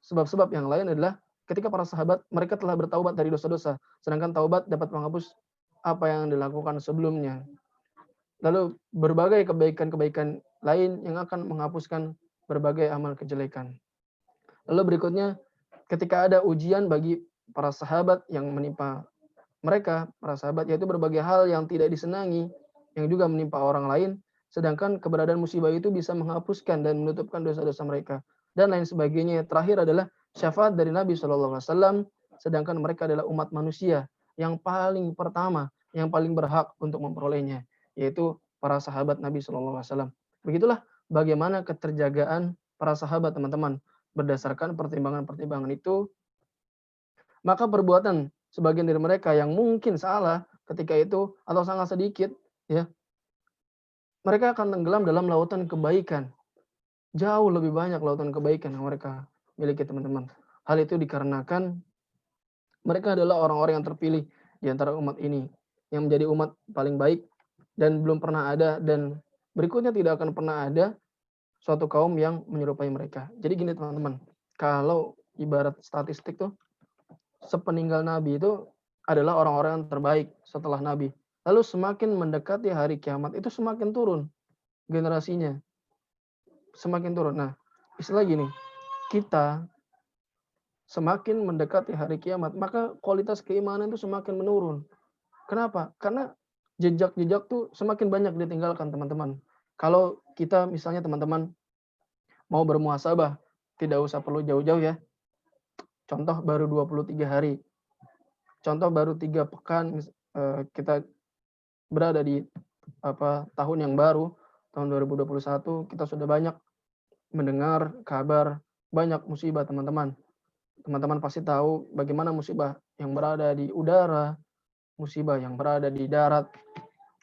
B: sebab-sebab yang lain adalah ketika para sahabat mereka telah bertaubat dari dosa-dosa, sedangkan taubat dapat menghapus apa yang dilakukan sebelumnya. Lalu berbagai kebaikan-kebaikan lain yang akan menghapuskan berbagai amal kejelekan. Lalu berikutnya ketika ada ujian bagi para sahabat yang menimpa mereka, para sahabat, yaitu berbagai hal yang tidak disenangi, yang juga menimpa orang lain, sedangkan keberadaan musibah itu bisa menghapuskan dan menutupkan dosa-dosa mereka. Dan lain sebagainya. Terakhir adalah syafaat dari Nabi SAW, sedangkan mereka adalah umat manusia yang paling pertama, yang paling berhak untuk memperolehnya, yaitu para sahabat Nabi SAW. Begitulah bagaimana keterjagaan para sahabat, teman-teman. Berdasarkan pertimbangan-pertimbangan itu, maka perbuatan sebagian dari mereka yang mungkin salah ketika itu atau sangat sedikit, ya, mereka akan tenggelam dalam lautan kebaikan. Jauh lebih banyak lautan kebaikan yang mereka miliki, teman-teman. Hal itu dikarenakan mereka adalah orang-orang yang terpilih di antara umat ini, yang menjadi umat paling baik dan belum pernah ada dan berikutnya tidak akan pernah ada suatu kaum yang menyerupai mereka. Jadi gini, teman-teman, kalau ibarat statistik tuh, sepeninggal Nabi itu adalah orang-orang yang terbaik setelah Nabi. Lalu semakin mendekati hari kiamat itu semakin turun generasinya. Semakin turun. Nah, istilah gini, kita semakin mendekati hari kiamat, maka kualitas keimanan itu semakin menurun. Kenapa? Karena jejak-jejak tuh semakin banyak ditinggalkan, teman-teman. Kalau kita misalnya teman-teman mau bermuhasabah, tidak usah perlu jauh-jauh ya. Contoh baru 23 hari. Contoh baru 3 pekan kita berada di tahun yang baru, tahun 2021, kita sudah banyak mendengar kabar banyak musibah, teman-teman. Teman-teman pasti tahu bagaimana musibah yang berada di udara, musibah yang berada di darat,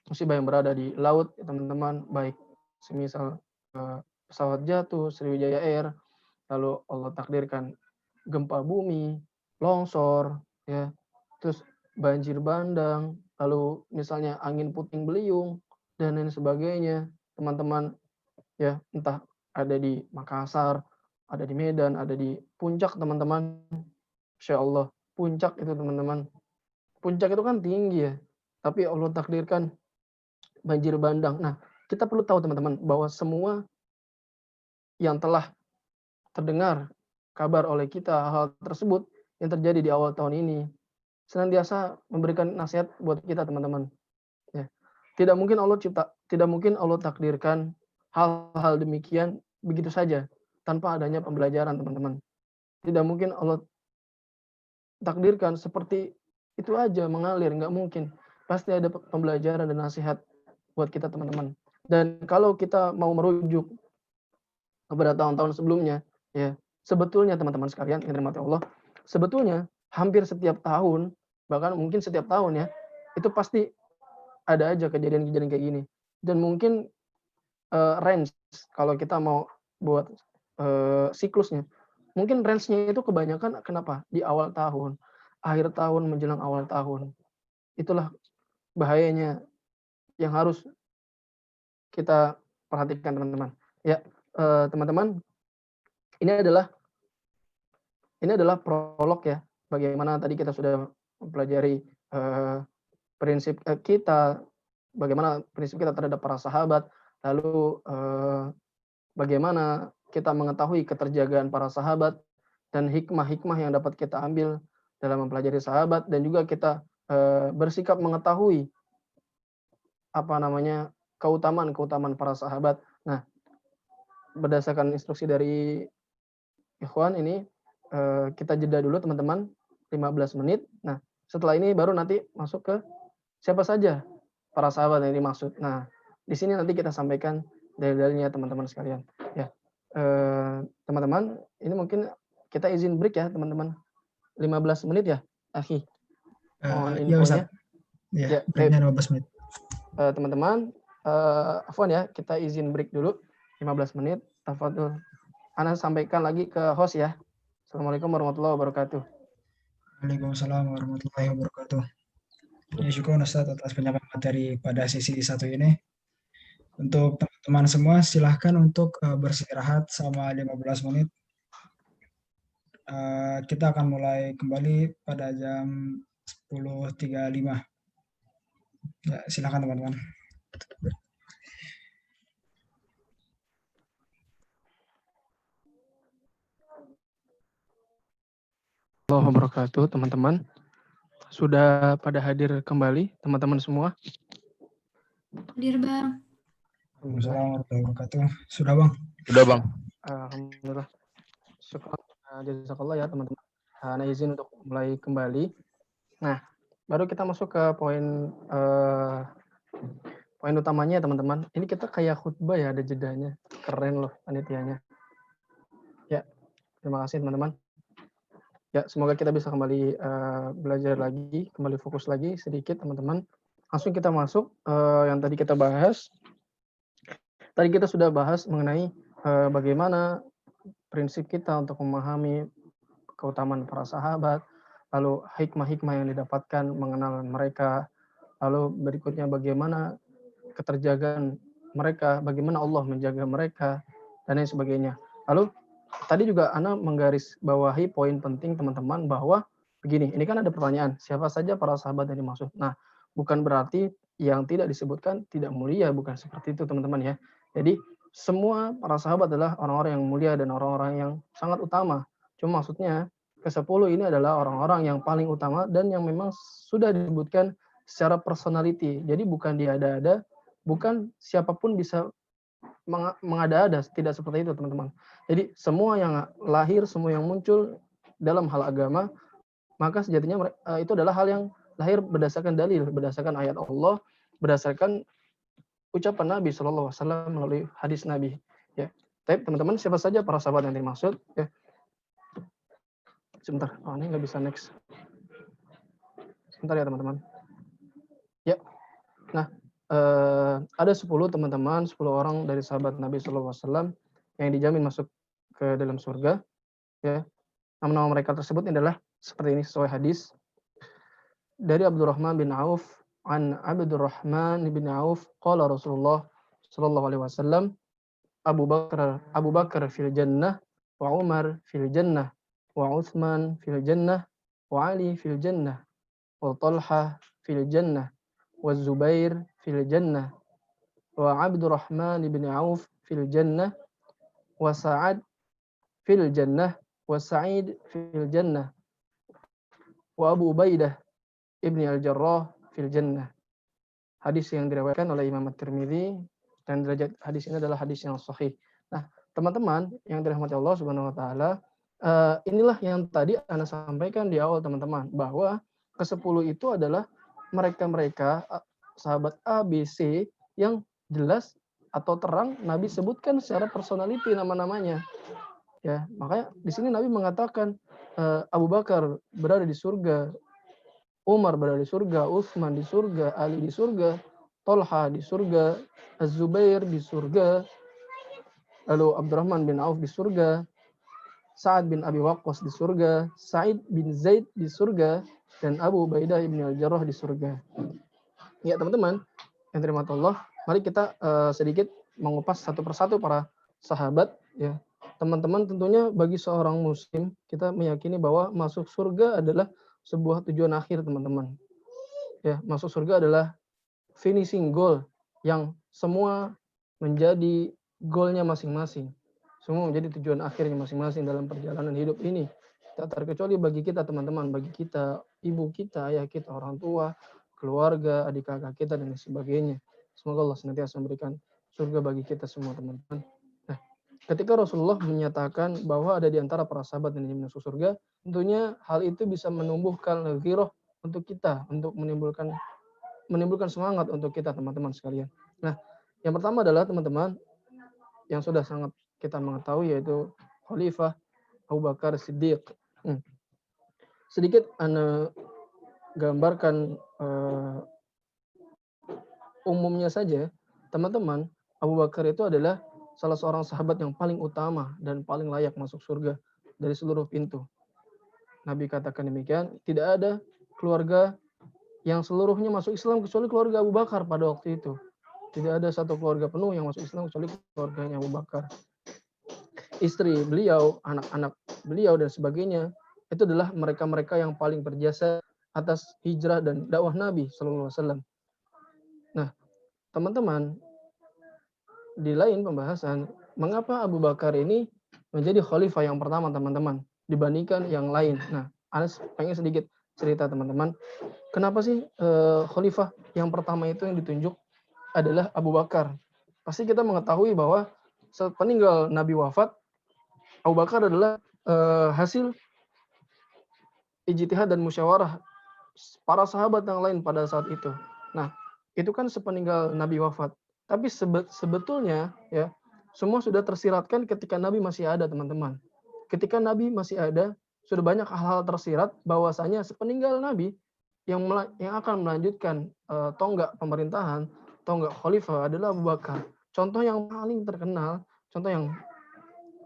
B: musibah yang berada di laut, ya, teman-teman, baik semisal pesawat jatuh, Sriwijaya Air, lalu Allah takdirkan gempa bumi, longsor, ya, terus banjir bandang, lalu misalnya angin puting beliung dan lain sebagainya, teman-teman, ya, entah ada di Makassar, ada di Medan, ada di puncak, teman-teman. Insya Allah, puncak itu, teman-teman. Puncak itu kan tinggi ya, tapi Allah takdirkan banjir bandang. Nah, kita perlu tahu, teman-teman, bahwa semua yang telah terdengar kabar oleh kita hal tersebut yang terjadi di awal tahun ini senantiasa memberikan nasihat buat kita, teman-teman. Ya. Tidak mungkin Allah takdirkan hal-hal demikian begitu saja tanpa adanya pembelajaran, teman-teman. Tidak mungkin Allah takdirkan seperti itu aja mengalir, nggak mungkin. Pasti ada pembelajaran dan nasihat buat kita, teman-teman. Dan kalau kita mau merujuk kepada tahun-tahun sebelumnya, ya, sebetulnya teman-teman sekalian yang dirahmati Allah, sebetulnya hampir setiap tahun, bahkan mungkin setiap tahun ya, itu pasti ada aja kejadian-kejadian kayak gini. Dan mungkin range kalau kita mau buat siklusnya, mungkin range-nya itu kebanyakan kenapa? Di awal tahun, akhir tahun menjelang awal tahun. Itulah bahayanya yang harus kita perhatikan, teman-teman. Ya, teman-teman, ini adalah prolog ya. Bagaimana tadi kita sudah mempelajari prinsip kita, bagaimana prinsip kita terhadap para sahabat, lalu bagaimana kita mengetahui keterjagaan para sahabat dan hikmah-hikmah yang dapat kita ambil dalam mempelajari sahabat, dan juga kita bersikap mengetahui keutamaan para sahabat. Nah, berdasarkan instruksi dari Ikhwan ini, kita jeda dulu, teman-teman, 15 menit. Nah, setelah ini baru nanti masuk ke siapa saja para sahabat yang dimaksud. Nah, di sini nanti kita sampaikan dalil-dalilnya, teman-teman sekalian. Ya, teman-teman, ini mungkin kita izin break ya, teman-teman. 15 menit ya, Akhi. Mohon
A: Ya, Ustaz.
B: infonya.
A: Ya, breaknya 15 menit.
B: Teman-teman, Afwan ya, kita izin break dulu 15 menit. Tafadhol. Ana sampaikan lagi ke host ya. Assalamualaikum warahmatullahi wabarakatuh.
A: Waalaikumsalam warahmatullahi wabarakatuh. Ya, syukur Ustaz atas penyampaian materi pada sesi 1 ini. Untuk teman-teman semua, silahkan untuk beristirahat selama 15 menit. Kita akan mulai kembali pada jam 10.35. Ya, silakan teman-teman.
B: wabarakatuh, teman-teman. Sudah pada hadir kembali, teman-teman semua?
C: Hadir, Bang.
A: Waalaikumsalam warahmatullahi wabarakatuh. Sudah, Bang?
D: Sudah, Bang.
B: Alhamdulillah. Syukur. Jazakallah ya, teman-teman. Nah, izin untuk mulai kembali. Nah, baru kita masuk ke poin utamanya, teman-teman. Ini kita kayak khutbah ya, ada jedanya. Keren loh panitianya. Ya, terima kasih, teman-teman. Ya, semoga kita bisa kembali belajar lagi, kembali fokus lagi sedikit, teman-teman. Langsung kita masuk yang tadi kita bahas. Tadi kita sudah bahas mengenai bagaimana prinsip kita untuk memahami keutamaan para sahabat, lalu hikmah-hikmah yang didapatkan mengenal mereka, lalu berikutnya bagaimana keterjagaan mereka, bagaimana Allah menjaga mereka, dan lain sebagainya. Lalu tadi juga Ana menggaris bawahi poin penting, teman-teman, bahwa begini, ini kan ada pertanyaan, siapa saja para sahabat yang dimaksud. Nah, bukan berarti yang tidak disebutkan tidak mulia, bukan seperti itu, teman-teman ya. Jadi semua para sahabat adalah orang-orang yang mulia dan orang-orang yang sangat utama. Cuma maksudnya ke-10 ini adalah orang-orang yang paling utama dan yang memang sudah disebutkan secara personality. Jadi bukan diada-ada, bukan siapapun bisa mengada-ada, tidak seperti itu, teman-teman. Jadi semua yang lahir, semua yang muncul dalam hal agama, maka sejatinya itu adalah hal yang lahir berdasarkan dalil, berdasarkan ayat Allah, berdasarkan ucapan Nabi SAW melalui hadis Nabi. Ya, tapi teman-teman, siapa saja para sahabat yang dimaksud? Ya, sebentar, ini nggak bisa next. Sebentar ya, teman-teman. Ya, nah ada 10 teman-teman, 10 orang dari sahabat Nabi SAW yang dijamin masuk ke dalam surga. Ya, nama-nama mereka tersebut adalah seperti ini sesuai hadis dari Abdurrahman bin Auf. An Abdurrahman bin Auf qala Rasulullah sallallahu alaihi wasallam Abu Bakar fil jannah wa Umar fil jannah wa Utsman fil jannah wa Ali fil jannah wa Talha fil jannah wa Zubair fil jannah wa Abdurrahman bin Auf fil jannah wa Sa'ad fil jannah wa Sa'id fil jannah wa Abu Ubaidah Ibni Al-Jarrah fil jannah. Hadis yang diriwayatkan oleh Imam At-Tirmidzi dan derajat hadis ini adalah hadis yang sahih. Nah, teman-teman yang dirahmati Allah Subhanahu wa taala, inilah yang tadi Anda sampaikan di awal, teman-teman, bahwa ke-10 itu adalah mereka-mereka sahabat A, B, C yang jelas atau terang Nabi sebutkan secara personality nama-namanya. Ya, makanya di sini Nabi mengatakan Abu Bakar berada di surga, Umar berada di surga, Utsman di surga, Ali di surga, Talha di surga, Az-Zubair di surga, lalu Abdurrahman bin Auf di surga, Sa'ad bin Abi Waqqas di surga, Sa'id bin Zaid di surga, dan Abu Ubaidah ibn Al-Jarrah di surga. Ya, teman-teman yang dirahmati Allah, mari kita sedikit mengupas satu persatu para sahabat. Ya, teman-teman, tentunya bagi seorang muslim kita meyakini bahwa masuk surga adalah sebuah tujuan akhir, teman-teman. Ya, masuk surga adalah finishing goal yang semua menjadi goalnya masing-masing. Semua menjadi tujuan akhirnya masing-masing dalam perjalanan hidup ini. Tak terkecuali bagi kita, teman-teman, bagi kita, ibu kita, ayah kita, orang tua, keluarga, adik kakak kita, dan sebagainya. Semoga Allah senantiasa memberikan surga bagi kita semua, teman-teman. Nah, ketika Rasulullah menyatakan bahwa ada di antara para sahabat yang masuk surga, tentunya hal itu bisa menumbuhkan ghirah untuk kita, untuk menimbulkan semangat untuk kita, teman-teman sekalian. Nah, yang pertama adalah, teman-teman, yang sudah sangat kita mengetahui, yaitu Khalifah Abu Bakar Siddiq. Sedikit Anda gambarkan umumnya saja, teman-teman, Abu Bakar itu adalah salah seorang sahabat yang paling utama dan paling layak masuk surga dari seluruh pintu. Nabi katakan demikian, tidak ada keluarga yang seluruhnya masuk Islam kecuali keluarga Abu Bakar pada waktu itu. Tidak ada satu keluarga penuh yang masuk Islam kecuali keluarganya Abu Bakar. Istri beliau, anak-anak beliau, dan sebagainya, itu adalah mereka-mereka yang paling berjasa atas hijrah dan dakwah Nabi SAW. Nah, teman-teman, di lain pembahasan, mengapa Abu Bakar ini menjadi khalifah yang pertama, teman-teman, dibandingkan yang lain? Nah, Anas pengen sedikit cerita teman-teman. Kenapa sih khalifah yang pertama itu yang ditunjuk adalah Abu Bakar? Pasti kita mengetahui bahwa sepeninggal Nabi wafat, Abu Bakar adalah hasil ijtihad dan musyawarah para sahabat yang lain pada saat itu. Nah, itu kan sepeninggal Nabi wafat. Tapi sebetulnya ya semua sudah tersiratkan ketika Nabi masih ada, teman-teman. Ketika Nabi masih ada, sudah banyak hal-hal tersirat bahwasanya sepeninggal Nabi yang akan melanjutkan tonggak pemerintahan, tonggak khalifah adalah Abu Bakar. Contoh yang paling terkenal, contoh yang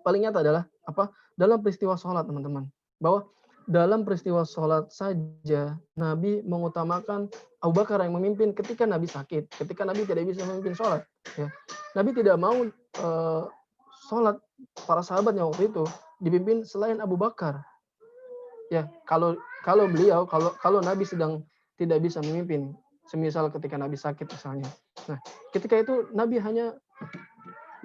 B: paling nyata adalah apa? Dalam peristiwa sholat, teman-teman. Bahwa dalam peristiwa sholat saja Nabi mengutamakan Abu Bakar yang memimpin ketika Nabi sakit, ketika Nabi tidak bisa memimpin sholat. Ya. Nabi tidak mau sholat para sahabatnya waktu itu dipimpin selain Abu Bakar. Ya, kalau beliau kalau Nabi sedang tidak bisa memimpin, semisal ketika Nabi sakit misalnya. Nah, ketika itu Nabi hanya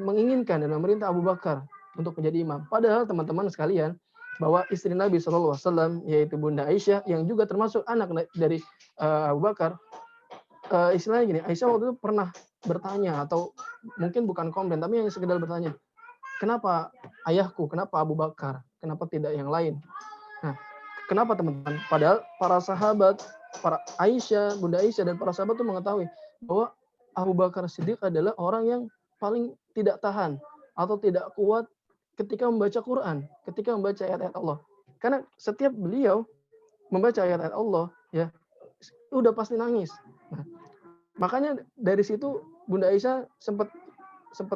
B: menginginkan dan memerintah Abu Bakar untuk menjadi imam. Padahal teman-teman sekalian, bahwa istri Nabi SAW yaitu Bunda Aisyah yang juga termasuk anak dari Abu Bakar, istilahnya gini, Aisyah waktu itu pernah bertanya atau mungkin bukan komplain tapi hanya sekedar bertanya, kenapa ayahku, kenapa Abu Bakar, kenapa tidak yang lain? Nah, kenapa teman-teman? Padahal para sahabat, para Aisyah, Bunda Aisyah dan para sahabat itu mengetahui bahwa Abu Bakar Siddiq adalah orang yang paling tidak tahan atau tidak kuat ketika membaca Quran, ketika membaca ayat-ayat Allah. Karena setiap beliau membaca ayat-ayat Allah, ya, udah pasti nangis. Nah, makanya dari situ Bunda Aisyah sempat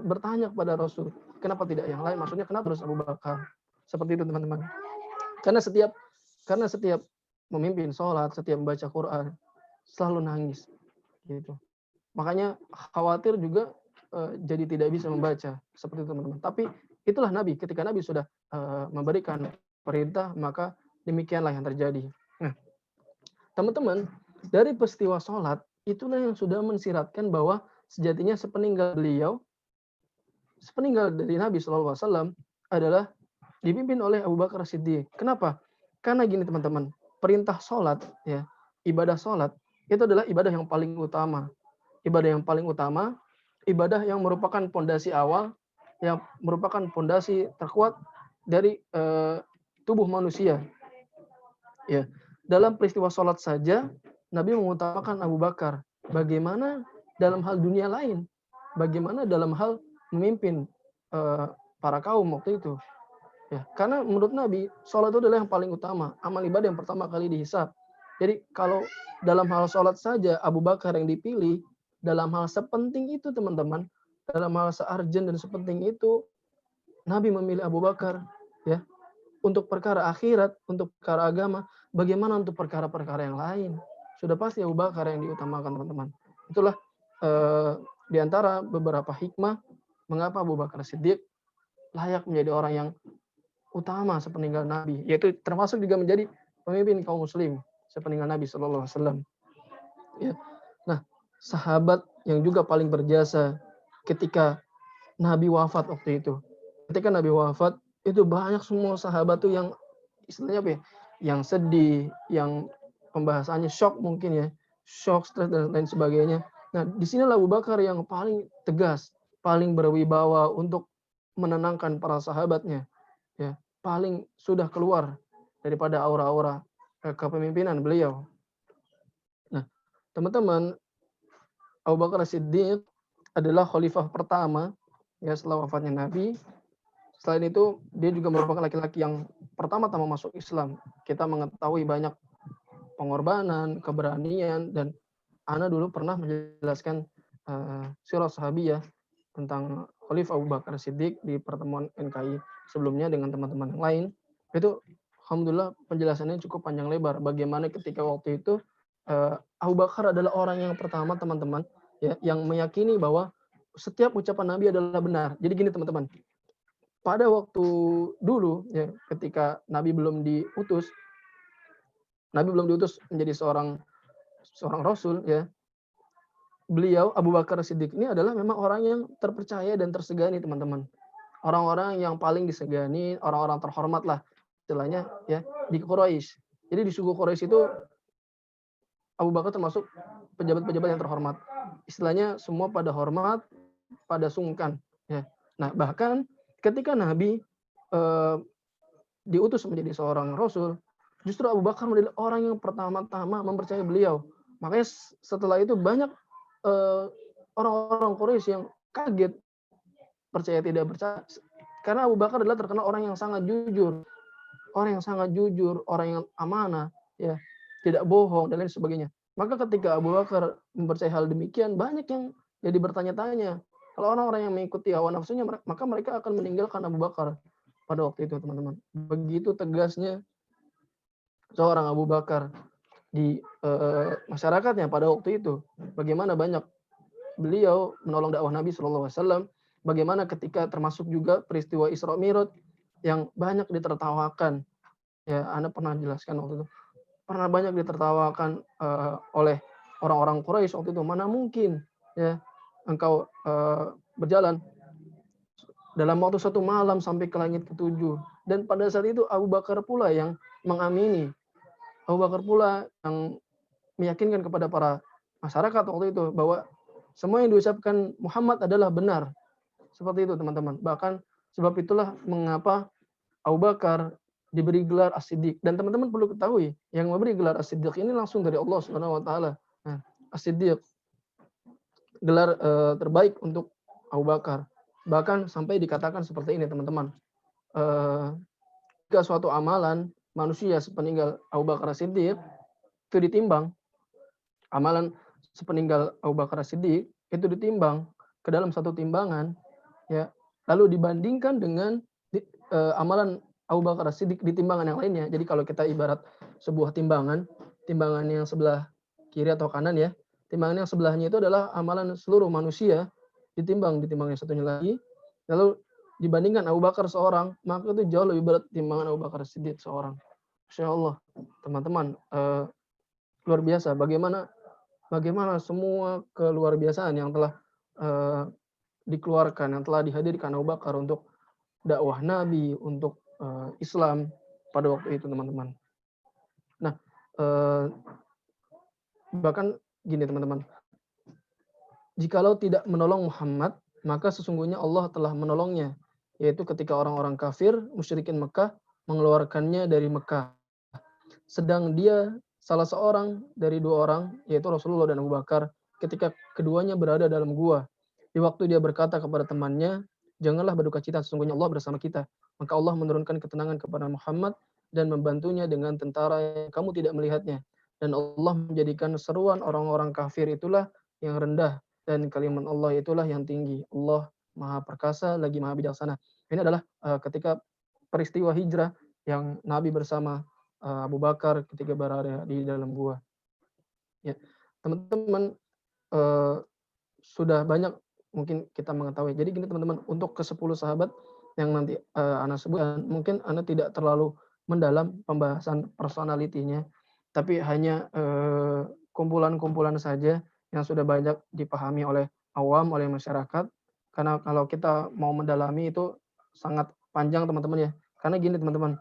B: bertanya kepada Rasul, kenapa tidak yang lain? Maksudnya kenapa harus Abu Bakar? Seperti itu teman-teman. Karena setiap memimpin sholat, setiap membaca Quran, selalu nangis. Gitu. Makanya khawatir juga jadi tidak bisa membaca. Seperti itu teman-teman. Tapi itulah Nabi. Ketika Nabi sudah memberikan perintah, maka demikianlah yang terjadi. Nah, teman-teman, dari peristiwa sholat, itulah yang sudah mensiratkan bahwa sejatinya sepeninggal dari Nabi SAW adalah dipimpin oleh Abu Bakar Siddiq. Kenapa? Karena gini teman-teman, perintah sholat, ya, ibadah sholat, itu adalah ibadah yang paling utama. Ibadah yang paling utama, ibadah yang merupakan pondasi awal, yang merupakan pondasi terkuat dari tubuh manusia. Ya, dalam peristiwa sholat saja, Nabi mengutamakan Abu Bakar. Bagaimana dalam hal dunia lain? Bagaimana dalam hal memimpin para kaum waktu itu? Ya, karena menurut Nabi, sholat itu adalah yang paling utama, amal ibadah yang pertama kali dihisab. Jadi kalau dalam hal sholat saja Abu Bakar yang dipilih, dalam hal sepenting itu teman-teman, dalam hal searjen dan sepenting itu, Nabi memilih Abu Bakar, ya, untuk perkara akhirat, untuk perkara agama. Bagaimana untuk perkara-perkara yang lain? Sudah pasti Abu Bakar yang diutamakan teman-teman. Itulah di antara beberapa hikmah mengapa Abu Bakar Siddiq layak menjadi orang yang utama sepeninggal Nabi, yaitu termasuk juga menjadi pemimpin kaum muslim sepeninggal Nabi SAW. Ya. Nah, sahabat yang juga paling berjasa ketika Nabi wafat waktu itu. Ketika Nabi wafat, itu banyak semua sahabat tuh yang istilahnya apa ya? Yang sedih, yang pembahasannya shock mungkin ya, shock, stres dan lain sebagainya. Nah, di sinilah Abu Bakar yang paling tegas, paling berwibawa untuk menenangkan para sahabatnya. Ya, paling sudah keluar daripada aura-aura kepemimpinan beliau. Nah, teman-teman, Abu Bakar Siddiq adalah khalifah pertama ya setelah wafatnya Nabi. Selain itu, dia juga merupakan laki-laki yang pertama-tama masuk Islam. Kita mengetahui banyak pengorbanan, keberanian, dan Ana dulu pernah menjelaskan sirah sahabiyah tentang Khalifah Abu Bakar Siddiq di pertemuan NKI sebelumnya dengan teman-teman yang lain. Itu alhamdulillah penjelasannya cukup panjang lebar. Bagaimana ketika waktu itu Abu Bakar adalah orang yang pertama teman-teman ya yang meyakini bahwa setiap ucapan Nabi adalah benar. Jadi gini teman-teman. Pada waktu dulu ya ketika Nabi belum diutus menjadi seorang rasul ya. Beliau Abu Bakar Siddiq ini adalah memang orang yang terpercaya dan tersegani teman-teman. Orang-orang yang paling disegani, orang-orang terhormat lah istilahnya ya di Quraisy. Jadi di suku Quraisy itu Abu Bakar termasuk pejabat-pejabat yang terhormat. Istilahnya semua pada hormat, pada sungkan. Ya. Nah, bahkan ketika Nabi diutus menjadi seorang Rasul, justru Abu Bakar menjadi orang yang pertama-tama mempercayai beliau. Makanya setelah itu banyak orang-orang Quraisy yang kaget, percaya tidak percaya. Karena Abu Bakar adalah terkenal orang yang sangat jujur. Orang yang amanah, ya, tidak bohong dan lain sebagainya. Maka ketika Abu Bakar mempercayai hal demikian, banyak yang jadi bertanya-tanya. Kalau orang-orang yang mengikuti hawa nafsunya, maka mereka akan meninggalkan Abu Bakar pada waktu itu, teman-teman. Begitu tegasnya seorang Abu Bakar di masyarakatnya pada waktu itu. Bagaimana banyak beliau menolong dakwah Nabi SAW. Bagaimana ketika termasuk juga peristiwa Isra Mi'raj yang banyak ditertawakan. Ya, Anda pernah jelaskan waktu itu. Pernah banyak ditertawakan oleh orang-orang Quraisy waktu itu. Mana mungkin ya engkau berjalan dalam waktu satu malam sampai ke langit ketujuh. Dan pada saat itu Abu Bakar pula yang mengamini. Abu Bakar pula yang meyakinkan kepada para masyarakat waktu itu bahwa semua yang diucapkan Muhammad adalah benar. Seperti itu, teman-teman. Bahkan sebab itulah mengapa Abu Bakar diberi gelar As-Siddiq. Dan teman-teman perlu ketahui, yang memberi gelar As-Siddiq ini langsung dari Allah Subhanahu wa taala. Nah, As-Siddiq gelar terbaik untuk Abu Bakar. Bahkan sampai dikatakan seperti ini, teman-teman. Jika suatu amalan manusia sepeninggal Abu Bakar As-Siddiq itu ditimbang, amalan sepeninggal Abu Bakar As-Siddiq itu ditimbang ke dalam satu timbangan, ya, lalu dibandingkan dengan amalan Abu Bakar As-Siddiq di timbangan yang lainnya. Jadi kalau kita ibarat sebuah timbangan yang sebelah kiri atau kanan, ya, timbangan yang sebelahnya itu adalah amalan seluruh manusia ditimbang yang satunya lagi, lalu dibandingkan Abu Bakar seorang, maka itu jauh lebih berat timbangan Abu Bakar As-Siddiq seorang. Masya Allah, teman-teman, luar biasa bagaimana semua keluar biasaan yang telah dikeluarkan, yang telah dihadirkan Abu Bakar untuk dakwah Nabi, untuk Islam pada waktu itu, teman-teman. Nah, bahkan gini, teman-teman, jikalau tidak menolong Muhammad, maka sesungguhnya Allah telah menolongnya, yaitu ketika orang-orang kafir musyrikin Mekah mengeluarkannya dari Mekah. Sedang dia salah seorang dari dua orang, yaitu Rasulullah dan Abu Bakar, ketika keduanya berada dalam gua. Di waktu dia berkata kepada temannya, janganlah berduka cita, sesungguhnya Allah bersama kita. Maka Allah menurunkan ketenangan kepada Muhammad dan membantunya dengan tentara yang kamu tidak melihatnya. Dan Allah menjadikan seruan orang-orang kafir itulah yang rendah, dan kalimat Allah itulah yang tinggi. Allah Maha Perkasa lagi Maha Bijaksana. Ini adalah ketika peristiwa hijrah yang Nabi bersama Abu Bakar ketika berada di dalam gua. Ya, teman-teman, sudah banyak mungkin kita mengetahui. Jadi gini, teman-teman, untuk ke-10 sahabat yang nanti Ana sebutkan, mungkin Ana tidak terlalu mendalam pembahasan personalitinya, tapi hanya kumpulan-kumpulan saja yang sudah banyak dipahami oleh awam, oleh masyarakat. Karena kalau kita mau mendalami itu sangat panjang, teman-teman, ya. Karena gini, teman-teman,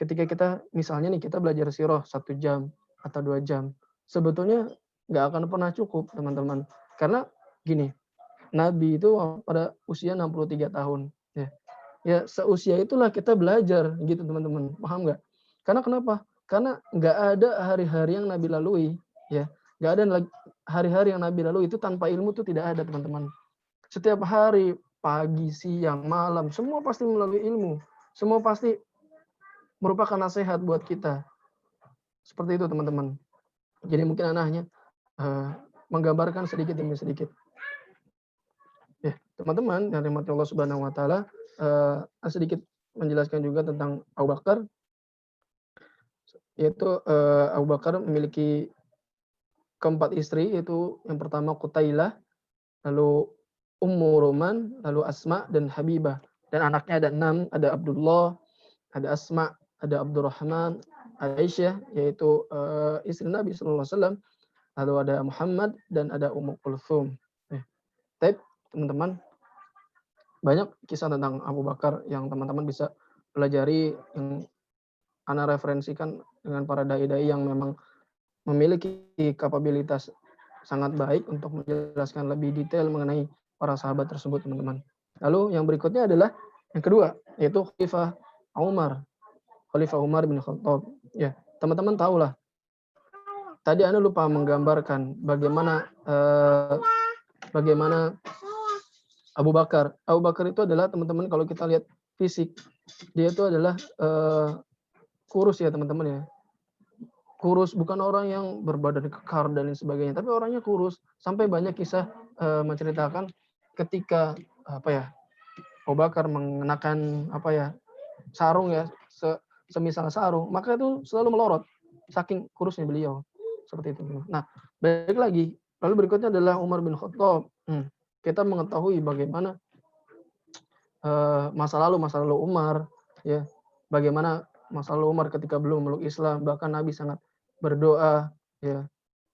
B: ketika kita misalnya nih kita belajar sirah 1 jam atau 2 jam, sebetulnya nggak akan pernah cukup, teman-teman. Karena gini, Nabi itu pada usia 63 tahun. Ya, seusia itulah kita belajar gitu, teman-teman. Paham nggak? Karena kenapa? Karena nggak ada hari-hari yang Nabi lalui. Ya, nggak ada hari-hari yang Nabi lalui itu tanpa ilmu, itu tidak ada, teman-teman. Setiap hari, pagi, siang, malam, semua pasti melalui ilmu. Semua pasti merupakan nasihat buat kita. Seperti itu, teman-teman. Jadi mungkin Ana hanya menggambarkan sedikit demi sedikit. Ya, teman-teman, yang dirahmati Allah Subhanahu wa taala, sedikit menjelaskan juga tentang Abu Bakar. Yaitu Abu Bakar memiliki 4 istri, yaitu yang pertama Qutailah, lalu Ummu Roman, lalu Asma dan Habibah. Dan anaknya ada 6, ada Abdullah, ada Asma, ada Abdurrahman, ada Aisyah, yaitu istri Nabi sallallahu alaihi wasallam, lalu ada Muhammad dan ada Ummu Kulthum. Tapi teman-teman, banyak kisah tentang Abu Bakar yang teman-teman bisa pelajari, yang Ana referensikan dengan para dai-dai yang memang memiliki kapabilitas sangat baik untuk menjelaskan lebih detail mengenai para sahabat tersebut, teman-teman. Lalu yang berikutnya adalah yang kedua, yaitu Khalifah Umar bin Khattab. Ya, teman-teman tahulah. Tadi Anda lupa menggambarkan bagaimana Abu Bakar. Abu Bakar itu adalah, teman-teman, kalau kita lihat fisik, dia itu adalah kurus ya, teman-teman ya. Kurus, bukan orang yang berbadan kekar dan lain sebagainya, tapi orangnya kurus. Sampai banyak kisah menceritakan ketika Abu Bakar mengenakan sarung ya, semisal sarung, maka itu selalu melorot saking kurusnya beliau, seperti itu. Nah, balik lagi, lalu berikutnya adalah Umar bin Khattab. Kita mengetahui bagaimana masa lalu Umar, ya, bagaimana masa lalu Umar ketika belum memeluk Islam, bahkan Nabi sangat berdoa, ya,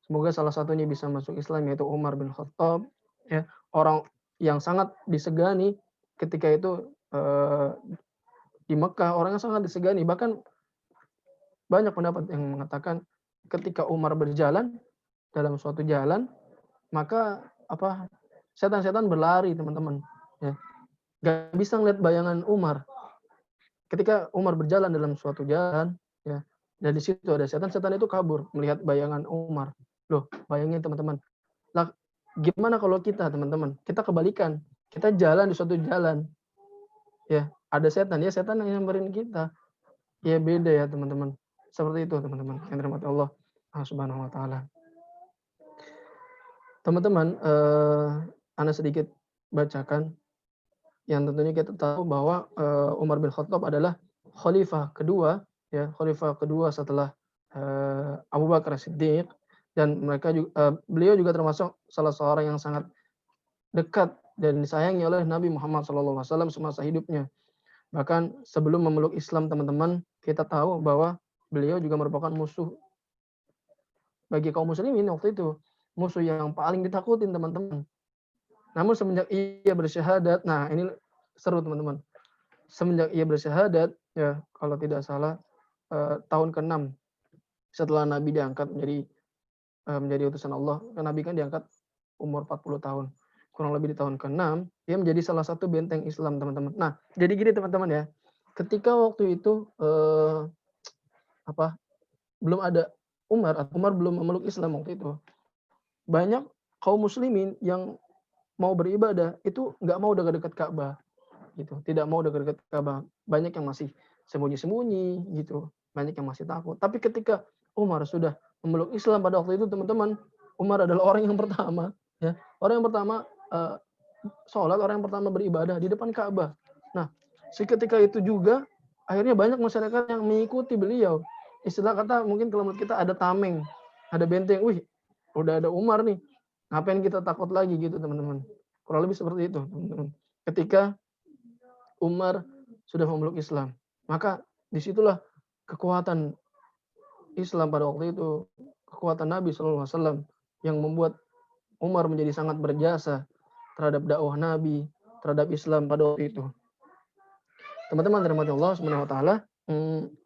B: semoga salah satunya bisa masuk Islam, yaitu Umar bin Khattab, ya, orang yang sangat disegani ketika itu di Mekah, orang yang sangat disegani. Bahkan banyak pendapat yang mengatakan ketika Umar berjalan dalam suatu jalan, maka setan-setan berlari, teman-teman, ya. Gak bisa ngeliat bayangan Umar. Ketika Umar berjalan dalam suatu jalan, ya, dan di situ ada setan itu kabur melihat bayangan Umar. Loh, bayangin, teman-teman. Lah, gimana kalau kita, teman-teman? Kita kebalikan. Kita jalan di suatu jalan, ya, ada setan yang nyamperin kita. Ya beda ya, teman-teman. Seperti itu, teman-teman, yang dirahmati Allah Subhanahu wa taala. Teman-teman, Anda sedikit bacakan yang tentunya kita tahu bahwa Umar bin Khattab adalah khalifah kedua, ya, khalifah kedua setelah Abu Bakar Siddiq, dan beliau juga termasuk salah seorang yang sangat dekat dan disayangi oleh Nabi Muhammad SAW semasa hidupnya. Bahkan sebelum memeluk Islam, teman-teman, kita tahu bahwa beliau juga merupakan musuh bagi kaum muslimin waktu itu, musuh yang paling ditakutin, teman-teman. Namun semenjak ia bersyahadat, nah ini seru, teman-teman. Semenjak ia bersyahadat, ya, kalau tidak salah tahun ke-6 setelah Nabi diangkat menjadi utusan Allah. Kan Nabi kan diangkat umur 40 tahun. Kurang lebih di tahun ke-6, dia menjadi salah satu benteng Islam, teman-teman. Nah, jadi gini, teman-teman ya. Ketika waktu itu belum ada Umar belum memeluk Islam waktu itu. Banyak kaum muslimin yang mau beribadah itu nggak mau dekat-dekat Ka'bah, gitu. Tidak mau dekat-dekat Ka'bah. Banyak yang masih sembunyi-sembunyi, gitu. Banyak yang masih takut. Tapi ketika Umar sudah memeluk Islam pada waktu itu, teman-teman, Umar adalah orang yang pertama, ya, orang yang pertama sholat, orang yang pertama beribadah di depan Ka'bah. Nah, seketika itu juga akhirnya banyak masyarakat yang mengikuti beliau. Istilah kata mungkin kalau menurut kita ada tameng, ada benteng. Wih, udah ada Umar nih, ngapain kita takut lagi, gitu, teman-teman. Kurang lebih seperti itu, teman-teman. Ketika Umar sudah memeluk Islam, maka disitulah kekuatan Islam pada waktu itu, kekuatan Nabi SAW yang membuat Umar menjadi sangat berjasa terhadap dakwah Nabi, terhadap Islam pada waktu itu. Teman-teman dirahmati Allah Subhanahu wa taala,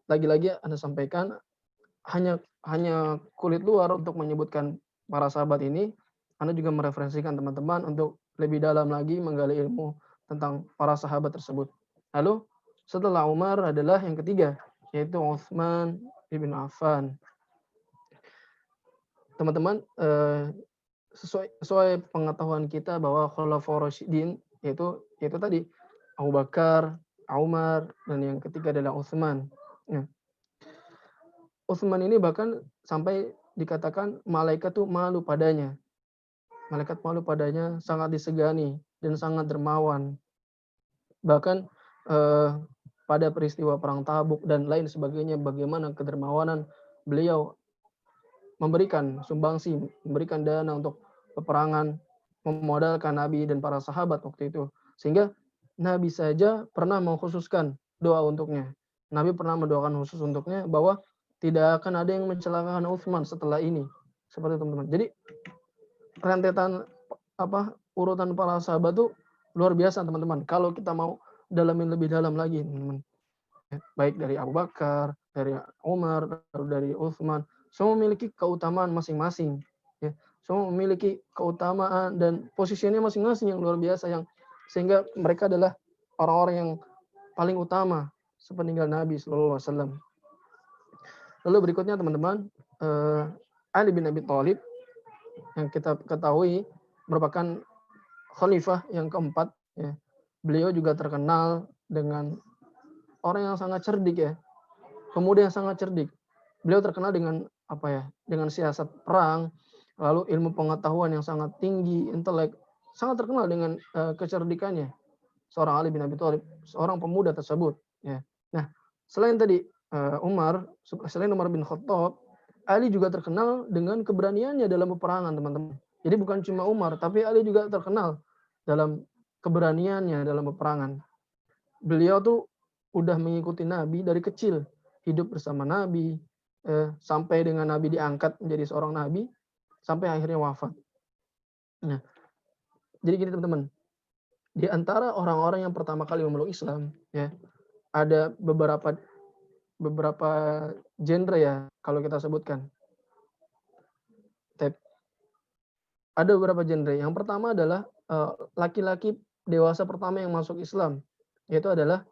B: lagi-lagi Anda sampaikan hanya kulit luar untuk menyebutkan para sahabat ini. Anda juga mereferensikan teman-teman untuk lebih dalam lagi menggali ilmu tentang para sahabat tersebut. Lalu setelah Umar adalah yang ketiga, yaitu Utsman ibn Affan. Teman-teman, sesuai pengetahuan kita bahwa Khulafaur Rasyidin yaitu tadi Abu Bakar, Umar, dan yang ketiga adalah Utsman. Ya. Utsman ini bahkan sampai dikatakan malaikat tuh malu padanya. Malaikat malu padanya, sangat disegani dan sangat dermawan. Bahkan pada peristiwa perang Tabuk dan lain sebagainya, bagaimana kedermawanan beliau memberikan sumbangsi, memberikan dana untuk peperangan, memodalkan Nabi dan para sahabat waktu itu. Sehingga Nabi saja pernah mengkhususkan doa untuknya. Nabi pernah mendoakan khusus untuknya bahwa tidak akan ada yang mencelakakan Utsman setelah ini. Seperti itu, teman-teman. Jadi rentetan urutan para sahabat itu luar biasa, teman-teman. Kalau kita mau dalamin lebih dalam lagi, teman-teman. Baik dari Abu Bakar, dari Umar, lalu dari Utsman, semua memiliki keutamaan masing-masing. Ya. Semua memiliki keutamaan dan posisinya masing-masing yang luar biasa, yang sehingga mereka adalah orang-orang yang paling utama sepeninggal Nabi Sallallahu Alaihi Wasallam. Lalu berikutnya teman-teman, Ali bin Abi Thalib yang kita ketahui merupakan khalifah yang keempat. Ya. Beliau juga terkenal dengan orang yang sangat cerdik, ya, pemuda yang sangat cerdik. Beliau terkenal dengan apa ya? Dengan siasat perang, lalu ilmu pengetahuan yang sangat tinggi, intelek, sangat terkenal dengan kecerdikannya. Seorang Ali bin Abi Thalib, seorang pemuda tersebut. Ya. Nah, selain tadi selain Umar bin Khattab, Ali juga terkenal dengan keberaniannya dalam peperangan, teman-teman. Jadi bukan cuma Umar, tapi Ali juga terkenal dalam keberaniannya dalam peperangan. Beliau tuh udah mengikuti Nabi dari kecil, hidup bersama Nabi, sampai dengan Nabi diangkat menjadi seorang Nabi, sampai akhirnya wafat. Nah, jadi gini teman-teman, di antara orang-orang yang pertama kali memeluk Islam, ya, ada beberapa genre ya kalau kita sebutkan. Ada beberapa genre. Yang pertama adalah laki-laki dewasa pertama yang masuk Islam, yaitu adalah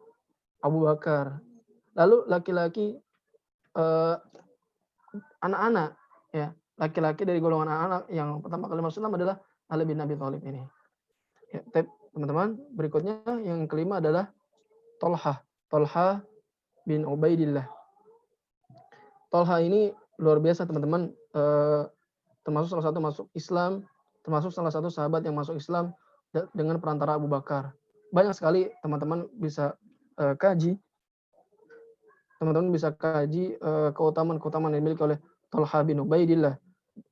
B: Abu Bakar. Lalu laki-laki anak-anak, ya, laki-laki dari golongan anak-anak yang pertama kali masuk Islam adalah Ali bin Abi Thalib ini. Ya, teman-teman, berikutnya yang kelima adalah Thalha bin Ubaidillah. Thalha ini luar biasa teman-teman, termasuk salah satu masuk Islam, termasuk salah satu sahabat yang masuk Islam dengan perantara Abu Bakar. Banyak sekali teman-teman bisa kaji. Teman-teman bisa kaji keutamaan-keutamaan yang dimiliki oleh Thalha bin Ubaidillah.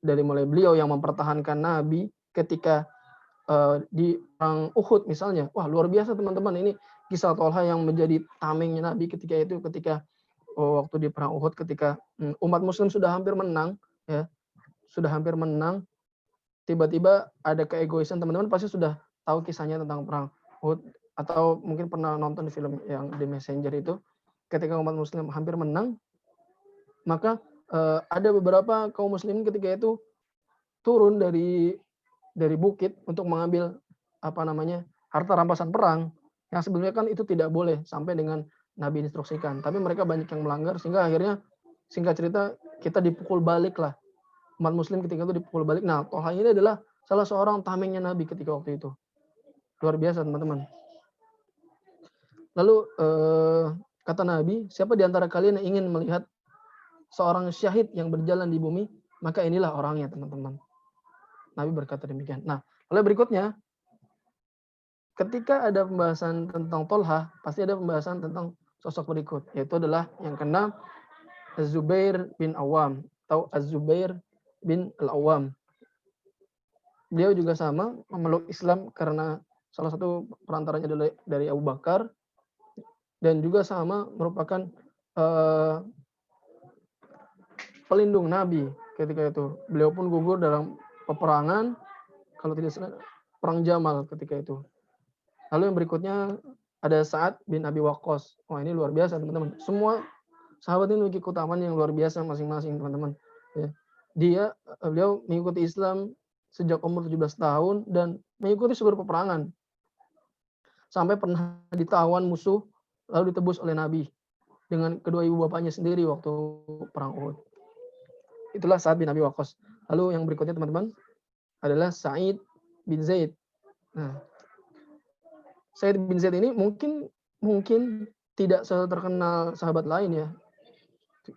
B: Dari mulai beliau yang mempertahankan Nabi ketika di perang Uhud misalnya. Wah, luar biasa teman-teman, ini kisah Thalha yang menjadi tamengnya Nabi ketika itu, ketika waktu di perang Uhud, ketika umat muslim sudah hampir menang, ya, sudah hampir menang, tiba-tiba ada keegoisan. Teman-teman pasti sudah tahu kisahnya tentang perang Uhud, atau mungkin pernah nonton di film yang The Messenger itu. Ketika umat muslim hampir menang, maka ada beberapa kaum muslimin ketika itu turun dari bukit untuk mengambil harta rampasan perang, yang sebenarnya kan itu tidak boleh sampai dengan Nabi instruksikan, tapi mereka banyak yang melanggar, sehingga akhirnya singkat cerita kita dipukul balik lah, umat muslim ketika itu dipukul balik. Nah, Thalha ini adalah salah seorang tamengnya Nabi ketika waktu itu. Luar biasa teman-teman. Lalu kata Nabi, siapa di antara kalian yang ingin melihat seorang syahid yang berjalan di bumi, maka inilah orangnya teman-teman. Nabi berkata demikian. Nah, lalu berikutnya, ketika ada pembahasan tentang Thalha, pasti ada pembahasan tentang sosok berikut, yaitu adalah yang keenam, Az-Zubair bin Awam atau Az-Zubair bin Al-Awam. Beliau juga sama memeluk Islam karena salah satu perantaranya adalah dari Abu Bakar, dan juga sama merupakan pelindung Nabi ketika itu. Beliau pun gugur dalam peperangan, kalau tidak salah perang Jamal ketika itu. Lalu yang berikutnya ada Sa'ad bin Abi Waqqas. Wah, ini luar biasa teman-teman. Semua sahabat ini memiliki keutamaan yang luar biasa masing-masing teman-teman. Ya. Beliau mengikuti Islam sejak umur 17 tahun dan mengikuti seluruh peperangan. Sampai pernah ditawan musuh lalu ditebus oleh Nabi dengan kedua ibu bapaknya sendiri waktu perang Uhud. Itulah Sa'ad bin Abi Waqqas. Lalu yang berikutnya teman-teman adalah Sa'id bin Zaid. Nah, Sa'id bin Zaid ini mungkin tidak terkenal sahabat lain ya.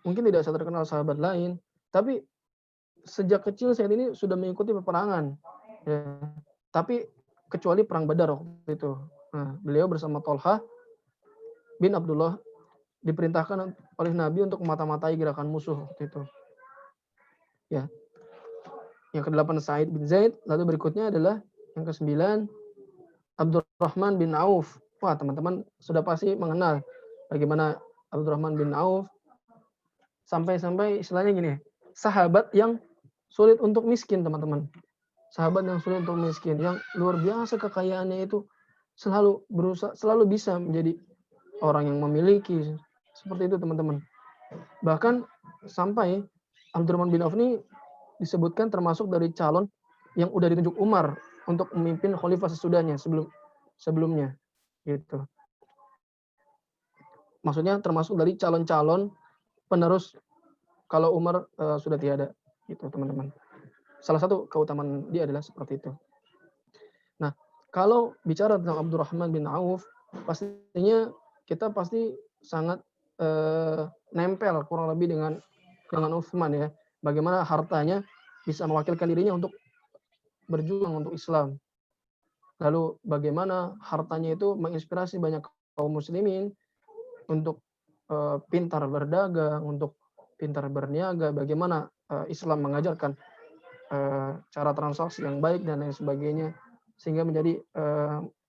B: Mungkin tidak terkenal sahabat lain, tapi sejak kecil Sa'id ini sudah mengikuti peperangan. Ya. Tapi kecuali perang Badar waktu itu. Nah, beliau bersama Thalha bin Abdullah diperintahkan oleh Nabi untuk memata-matai gerakan musuh waktu itu. Ya. Yang ke-8 Sa'id bin Zaid, lalu berikutnya adalah yang ke-9 Abdurrahman bin Auf. Wah, teman-teman sudah pasti mengenal bagaimana Abdurrahman bin Auf, sampai-sampai istilahnya gini, sahabat yang sulit untuk miskin, teman-teman. Sahabat yang sulit untuk miskin, yang luar biasa kekayaannya itu selalu bisa menjadi orang yang memiliki. Seperti itu, teman-teman. Bahkan sampai Abdurrahman bin Auf ini disebutkan termasuk dari calon yang udah ditunjuk Umar untuk memimpin khalifah sesudahnya sebelumnya gitu. Maksudnya termasuk dari calon-calon penerus kalau Umar sudah tiada gitu, teman-teman. Salah satu keutamaan dia adalah seperti itu. Nah, kalau bicara tentang Abdurrahman bin Auf, pastinya kita pasti sangat nempel kurang lebih dengan Utsman ya. Bagaimana hartanya bisa mewakilkan dirinya untuk berjuang untuk Islam. Lalu bagaimana hartanya itu menginspirasi banyak kaum muslimin untuk pintar berdagang, untuk pintar berniaga, bagaimana Islam mengajarkan cara transaksi yang baik dan lain sebagainya, sehingga menjadi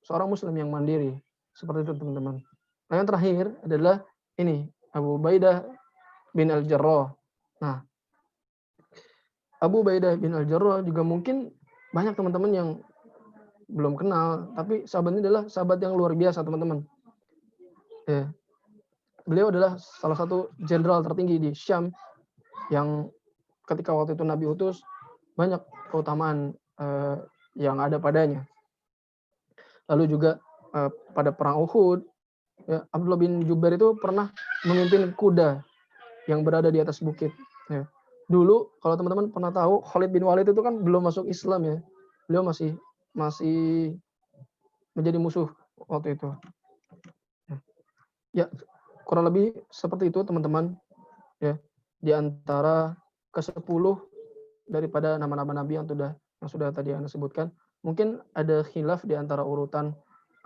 B: seorang muslim yang mandiri. Seperti itu, teman-teman. Nah, yang terakhir adalah ini, Abu Ubaidah bin Al-Jarrah. Nah, Abu Ubaidah bin Al-Jarrah juga mungkin banyak teman-teman yang belum kenal, tapi sahabat ini adalah sahabat yang luar biasa, teman-teman. Ya. Beliau adalah salah satu jenderal tertinggi di Syam yang ketika waktu itu Nabi utus, banyak keutamaan yang ada padanya. Lalu juga pada perang Uhud, ya, Abdullah bin Jubair itu pernah memimpin kuda yang berada di atas bukit. Ya. Dulu kalau teman-teman pernah tahu, Khalid bin Walid itu kan belum masuk Islam ya. Beliau masih menjadi musuh waktu itu. Ya, kurang lebih seperti itu, teman-teman. Ya, di antara ke-10 daripada nama-nama nabi yang sudah tadi Anda sebutkan. Mungkin ada khilaf di antara urutan.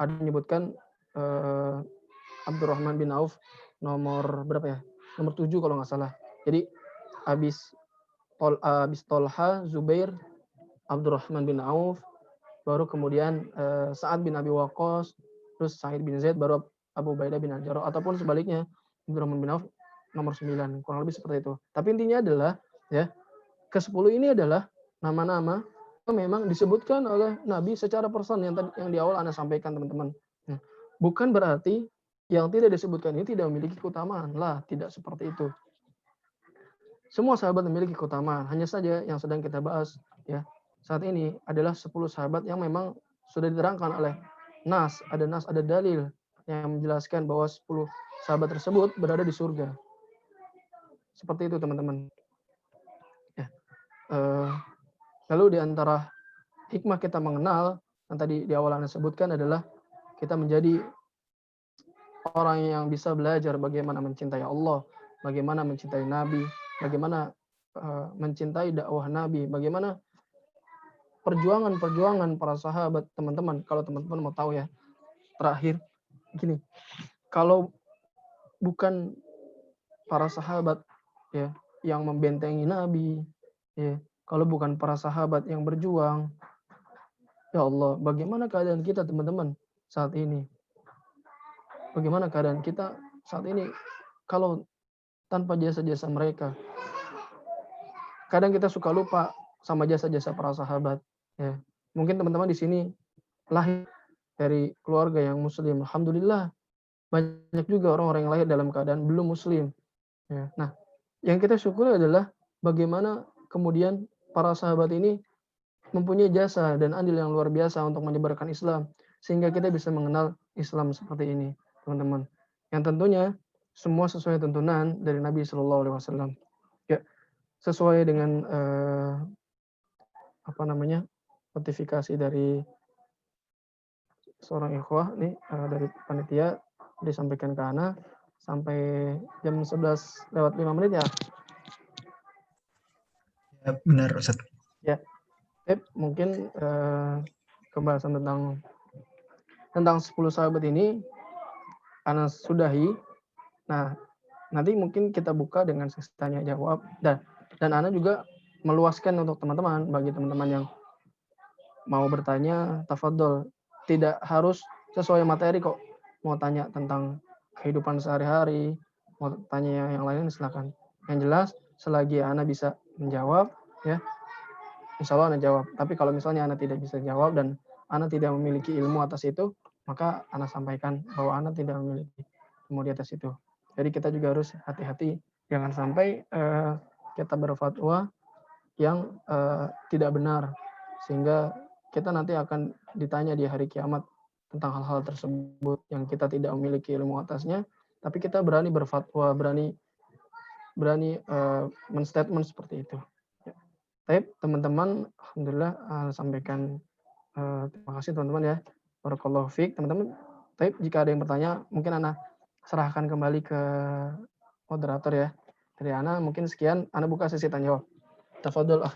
B: Ada yang menyebutkan Abdurrahman bin Auf nomor berapa ya? Nomor 7 kalau nggak salah. Jadi habis Tolha, Zubair, Abdurrahman bin Auf, baru kemudian Sa'ad bin Abi Waqqas, terus Sa'id bin Zaid, baru Abu Ubaidah bin Al-Jarrah, ataupun sebaliknya Abdurrahman bin Auf nomor 9, kurang lebih seperti itu. Tapi intinya adalah ya, ke-10 ini adalah nama-nama yang memang disebutkan oleh Nabi secara person yang di awal Anda sampaikan, teman-teman. Bukan berarti yang tidak disebutkan ini tidak memiliki keutamaan. Lah, tidak seperti itu. Semua sahabat memiliki keutamaan. Hanya saja yang sedang kita bahas ya saat ini adalah 10 sahabat yang memang sudah diterangkan oleh nas, ada dalil yang menjelaskan bahwa 10 sahabat tersebut berada di surga. Seperti itu, teman-teman. Ya. Lalu di antara hikmah kita mengenal yang tadi di awal Anda sebutkan adalah kita menjadi orang yang bisa belajar bagaimana mencintai Allah, bagaimana mencintai Nabi, bagaimana mencintai dakwah Nabi, bagaimana perjuangan para sahabat, teman-teman. Kalau teman-teman mau tahu ya, terakhir gini, kalau bukan para sahabat ya yang membentengi Nabi, ya, kalau bukan para sahabat yang berjuang, ya Allah, bagaimana keadaan kita, teman-teman, saat ini? Bagaimana keadaan kita saat ini kalau tanpa jasa-jasa mereka? Kadang kita suka lupa sama jasa-jasa para sahabat. Ya. Mungkin teman-teman di sini lahir dari keluarga yang muslim. Alhamdulillah, banyak juga orang-orang yang lahir dalam keadaan belum muslim. Ya. Nah, yang kita syukuri adalah bagaimana kemudian para sahabat ini mempunyai jasa dan andil yang luar biasa untuk menyebarkan Islam. Sehingga kita bisa mengenal Islam seperti ini, teman-teman. Yang tentunya semua sesuai tuntunan dari Nabi SAW. Ya, sesuai dengan notifikasi dari seorang ikhwah nih dari panitia disampaikan ke Ana sampai jam 11:05 ya.
A: Ya, benar, Ustaz.
B: Ya, mungkin pembahasan tentang 10 sahabat ini Ana sudahi. Nah, nanti mungkin kita buka dengan sesi tanya jawab dan Ana juga meluaskan untuk teman-teman, bagi teman-teman yang mau bertanya, tafadhol. Tidak harus sesuai materi kok. Mau tanya tentang kehidupan sehari-hari, mau tanya yang lain silakan. Yang jelas selagi Ana bisa menjawab ya, insya Allah Ana jawab. Tapi kalau misalnya Ana tidak bisa jawab dan Ana tidak memiliki ilmu atas itu, maka Ana sampaikan bahwa Ana tidak memiliki ilmu di atas itu. Jadi kita juga harus hati-hati Jangan sampai kita berfatwa yang tidak benar, sehingga kita nanti akan ditanya di hari kiamat tentang hal-hal tersebut yang kita tidak memiliki ilmu atasnya, tapi kita berani berfatwa, berani men-statement seperti itu. Baik, teman-teman, alhamdulillah sampaikan terima kasih teman-teman ya. Barakallahu fiik, teman-teman. Baik, jika ada yang bertanya, mungkin Ana serahkan kembali ke moderator ya. Dari Ana mungkin sekian, Ana buka sesi tanya jawab. Tafadhol.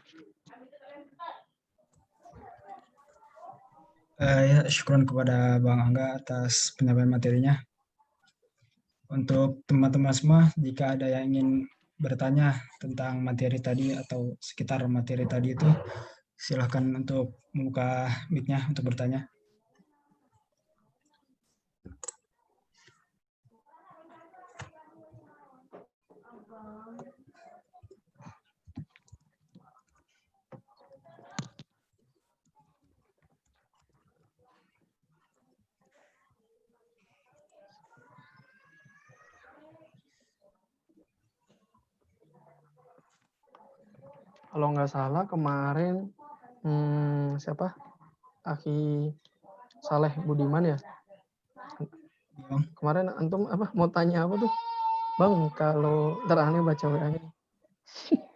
A: Ya, syukron kepada Bang Angga atas penyampaian materinya. Untuk teman-teman semua, jika ada yang ingin bertanya tentang materi tadi atau sekitar materi tadi itu, silahkan untuk membuka mic-nya untuk bertanya.
B: Kalau nggak salah kemarin siapa? Akhi Saleh Budiman ya. Kemarin antum apa mau tanya apa tuh? Bang, kalau ntar aneh baca WA-nya.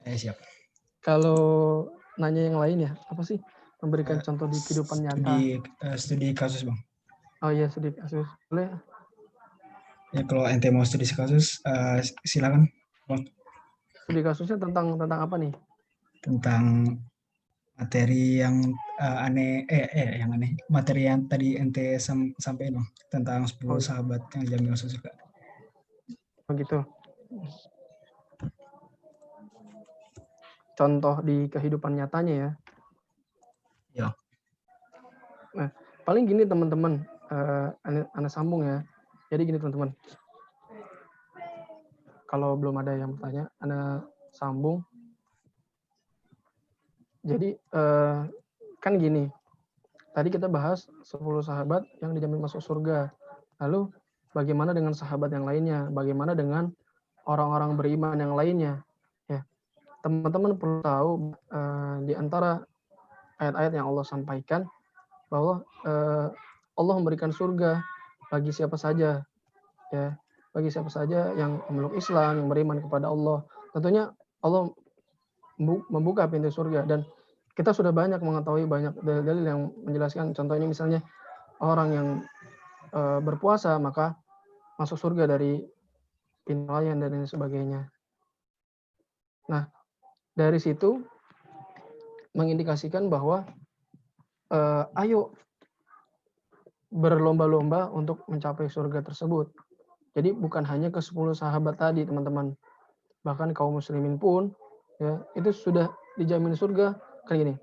A: Siap.
B: Kalau nanya yang lain ya, apa sih? Memberikan contoh di kehidupan nyata.
A: Studi kasus, Bang.
B: Oh iya, studi kasus. Boleh.
A: Ya, kalau ente mau studi kasus, silakan, Bang.
B: Studi kasusnya tentang apa nih?
A: Tentang materi yang aneh, yang aneh. Materi yang tadi ente sampaikan, Bang, tentang 10 sahabat yang dijamin masuk surga.
B: Begitu. Contoh di kehidupan nyatanya ya.
A: Ya.
B: Nah, paling gini teman-teman, Ana sambung ya. Jadi gini teman-teman. Kalau belum ada yang bertanya, Ana sambung. Jadi kan gini. Tadi kita bahas 10 sahabat yang dijamin masuk surga. Lalu bagaimana dengan sahabat yang lainnya? Bagaimana dengan orang-orang beriman yang lainnya? Ya, teman-teman perlu tahu di antara ayat-ayat yang Allah sampaikan bahwa Allah memberikan surga bagi siapa saja, ya, bagi siapa saja yang memeluk Islam, yang beriman kepada Allah. Tentunya Allah membuka pintu surga, dan kita sudah banyak mengetahui banyak dalil-dalil yang menjelaskan. Contoh ini misalnya orang yang berpuasa maka masuk surga dari pintu lain dan lain sebagainya. Nah, dari situ mengindikasikan bahwa ayo berlomba-lomba untuk mencapai surga tersebut. Jadi bukan hanya ke 10 sahabat tadi, teman-teman. Bahkan kaum muslimin pun ya itu sudah dijamin surga. Kayak gini.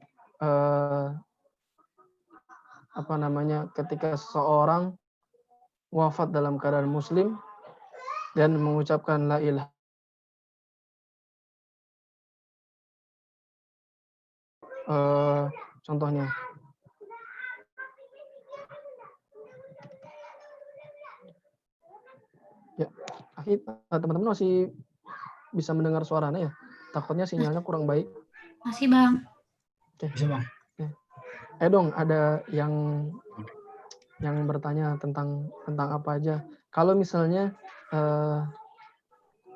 B: Ketika seseorang wafat dalam keadaan muslim dan mengucapkan la ilaha contohnya ya, teman-teman masih bisa mendengar suaranya ya? Takutnya sinyalnya kurang baik.
C: Masih, Bang.
B: Oke.
A: Bisa, Bang.
B: Dong, ada yang bertanya tentang apa aja. Kalau misalnya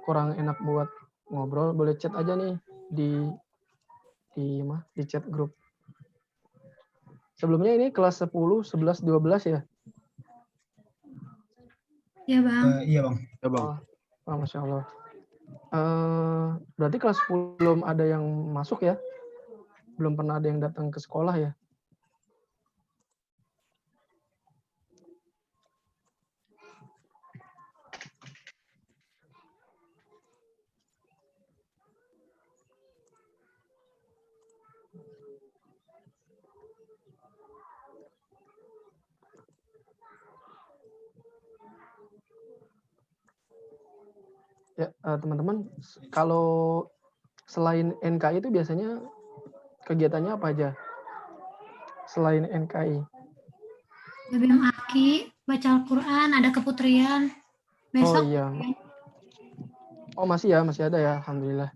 B: kurang enak buat ngobrol, boleh chat aja nih di chat grup. Sebelumnya ini kelas 10, 11, 12 ya?
C: Iya, Bang.
A: Iya, Bang.
D: Ya, Bang.
B: Oh, Masya Allah. Berarti kelas 10 belum ada yang masuk ya? Belum pernah ada yang datang ke sekolah ya? Ya, teman-teman, kalau selain NKI itu biasanya kegiatannya apa aja? Selain NKI.
C: BBM Aki, baca Al-Quran, ada keputrian. Besok.
B: Oh iya. Oh masih ada ya, alhamdulillah.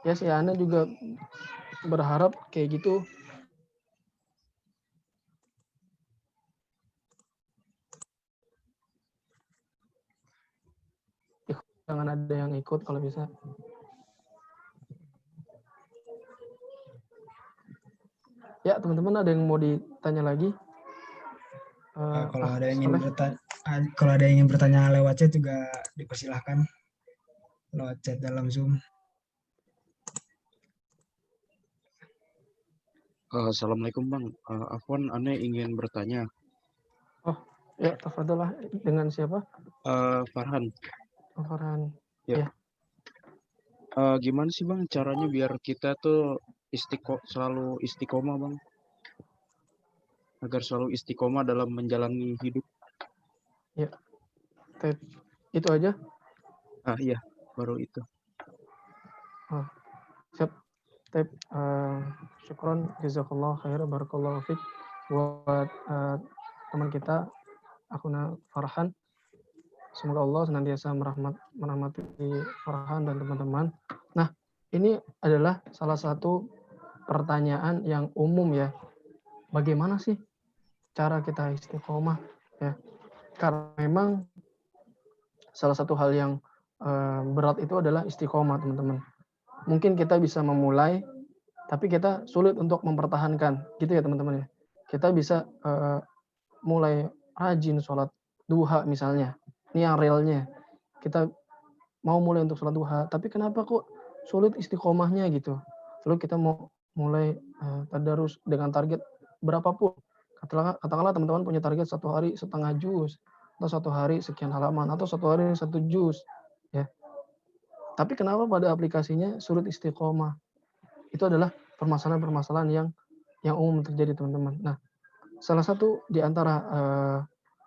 B: Ya sih, Ana juga berharap kayak gitu. Jangan ada yang ikut kalau bisa. Ya teman-teman, ada yang mau ditanya lagi?
A: Kalau ada yang
B: Soleh.
A: ingin bertanya lewat chat juga dipersilahkan lewat chat dalam Zoom.
D: Assalamualaikum Bang. Afwan, Ane ingin bertanya.
B: Ya, tafadhalah. Dengan siapa?
D: Farhan.
B: Farhan.
D: Ya.
B: Ya.
D: Gimana sih Bang caranya biar kita tuh selalu istiqomah Bang? Agar selalu istiqomah dalam menjalani hidup.
B: Ya. Itu aja?
D: Iya, baru itu.
B: Siap. Syukron, jazakallah khair, barakallahu fiik buat teman kita Akhuna Farhan. Semoga Allah senantiasa merahmati Farhan dan teman-teman. Nah, ini adalah salah satu pertanyaan yang umum ya. Bagaimana sih cara kita istiqomah ya? Karena memang salah satu hal yang berat itu adalah istiqomah, teman-teman. Mungkin kita bisa memulai, tapi kita sulit untuk mempertahankan, gitu ya teman-teman ya. Kita bisa mulai rajin sholat duha misalnya. Ini yang realnya. Kita mau mulai untuk sholat duha, tapi kenapa kok sulit istiqomahnya gitu. Lalu kita mau mulai tadarus dengan target berapapun. Katakanlah teman-teman punya target satu hari setengah juz, atau satu hari sekian halaman, atau satu hari 1 juz. Ya. Tapi kenapa pada aplikasinya sulit istiqomah? Itu adalah permasalahan-permasalahan yang umum terjadi, teman-teman. Nah, salah satu di antara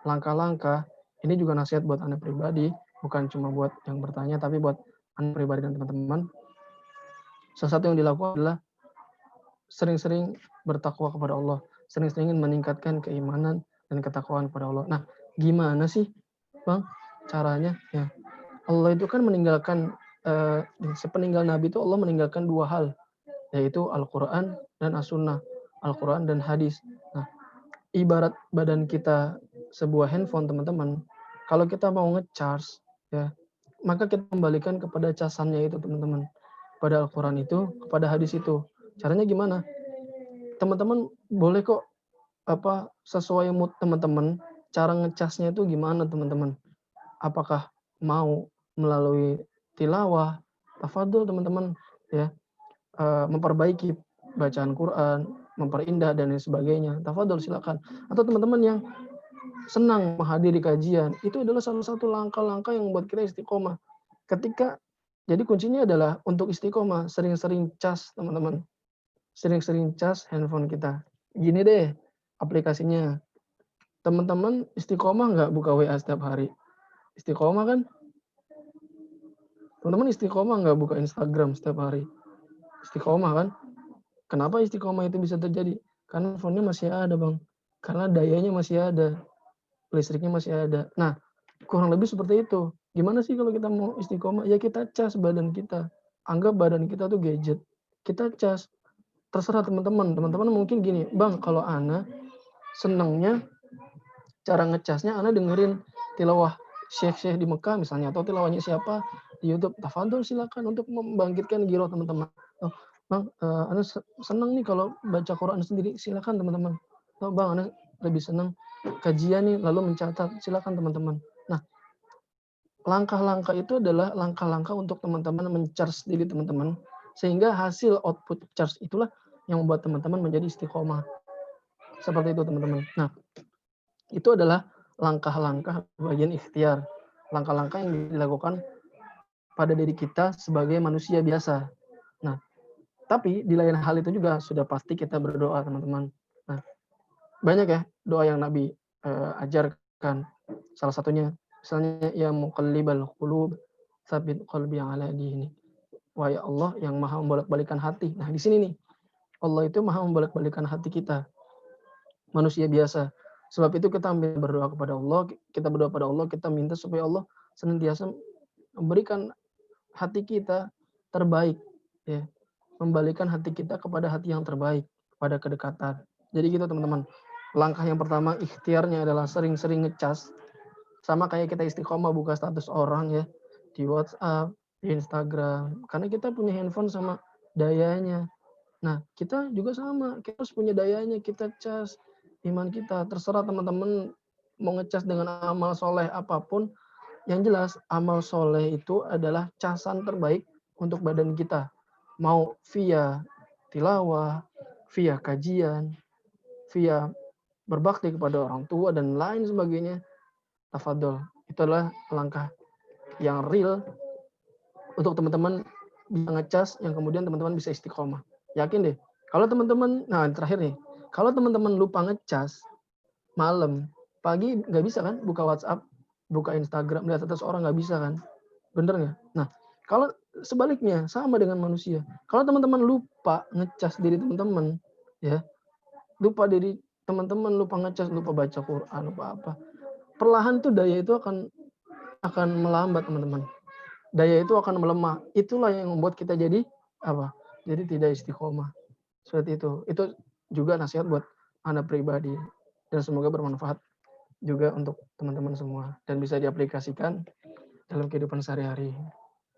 B: langkah-langkah, ini juga nasihat buat Anda pribadi, bukan cuma buat yang bertanya, tapi buat Anda pribadi dan teman-teman. Salah satu yang dilakukan adalah sering-sering bertakwa kepada Allah, sering-sering meningkatkan keimanan dan ketakwaan kepada Allah. Nah, gimana sih, Bang, caranya? Ya, Allah itu kan meninggalkan, sepeninggal Nabi itu Allah meninggalkan 2 hal, yaitu Al-Quran dan As-Sunnah, Al-Quran dan hadis. Nah, ibarat badan kita sebuah handphone, teman-teman. Kalau kita mau nge-charge, ya, maka kita kembalikan kepada casannya itu, teman-teman. Pada Al-Quran itu, kepada hadis itu. Caranya gimana? Teman-teman boleh kok sesuai mood teman-teman, cara ngecasnya itu gimana, teman-teman? Apakah mau melalui tilawah, tafadhol teman-teman, ya, memperbaiki bacaan Quran, memperindah dan lain sebagainya. Tafadhol silakan. Atau teman-teman yang senang menghadiri kajian, itu adalah salah satu langkah-langkah yang membuat kita istiqomah. Jadi kuncinya adalah untuk istiqomah, sering-sering cas, teman-teman. Sering-sering cas handphone kita. Gini deh aplikasinya. Teman-teman istiqomah nggak buka WA setiap hari? Istiqomah kan? Teman-teman istiqomah nggak buka Instagram setiap hari? Istiqomah kan? Kenapa istiqomah itu bisa terjadi? Karena handphonenya masih ada, Bang. Karena dayanya masih ada. Listriknya masih ada. Nah, kurang lebih seperti itu. Gimana sih kalau kita mau istiqomah? Ya kita cas badan kita. Anggap badan kita tuh gadget. Kita cas. Terserah teman-teman. Teman-teman mungkin gini, Bang, kalau Ana senangnya cara ngecasnya Ana dengerin tilawah syekh-syekh di Mekah misalnya, atau tilawahnya siapa di YouTube. Tafadhol silakan untuk membangkitkan giroh teman-teman. Oh, Bang, Ana senang nih kalau baca Quran sendiri. Silakan teman-teman. Oh, Bang, Ana lebih senang kajian nih, lalu mencatat. Silakan teman-teman. Nah, langkah-langkah itu adalah langkah-langkah untuk teman-teman men-charge diri teman-teman, sehingga hasil output charge itulah yang membuat teman-teman menjadi istiqomah. Seperti itu, teman-teman. Nah, itu adalah langkah-langkah bagian ikhtiar. Langkah-langkah yang dilakukan pada diri kita sebagai manusia biasa. Nah, tapi di lain hal itu juga sudah pasti kita berdoa, teman-teman. Nah, banyak ya doa yang Nabi ajarkan. Salah satunya misalnya, ya muqallibal qulub tsabit qalbi ala dini. Wahai Allah yang maha membolak-balikan hati. Nah, di sini nih, Allah itu maha membolak-balikan hati kita. Manusia biasa. Sebab itu kita berdoa kepada Allah, kita berdoa pada Allah, kita minta supaya Allah senantiasa memberikan hati kita terbaik, ya, membalikan hati kita kepada hati yang terbaik, pada kedekatan. Jadi gitu teman-teman. Langkah yang pertama ikhtiarnya adalah sering-sering ngecas, sama kayak kita istiqomah buka status orang ya di WhatsApp, di Instagram, karena kita punya handphone sama dayanya. Nah, kita juga sama, kita harus punya dayanya, kita cas iman kita. Terserah teman-teman mau ngecas dengan amal soleh apapun, yang jelas amal soleh itu adalah casan terbaik untuk badan kita. Mau via tilawah, via kajian, via berbakti kepada orang tua dan lain sebagainya. Tafadhol. Itu adalah langkah yang real untuk teman-teman bisa ngecas yang kemudian teman-teman bisa istiqomah. Yakin deh. Kalau teman-teman, nah terakhir nih, kalau teman-teman lupa ngecas malam, pagi nggak bisa kan buka WhatsApp, buka Instagram, lihat status orang nggak bisa kan? Bener nggak? Nah, kalau sebaliknya sama dengan manusia. Kalau teman-teman lupa ngecas diri teman-teman, ya, lupa diri teman-teman, lupa ngecas, lupa baca Quran, lupa apa, perlahan tuh daya itu akan melambat teman-teman. Daya itu akan melemah. Itulah yang membuat kita jadi apa? Jadi tidak istiqomah. Seperti itu. Itu juga nasihat buat anak pribadi dan semoga bermanfaat juga untuk teman-teman semua dan bisa diaplikasikan dalam kehidupan sehari-hari.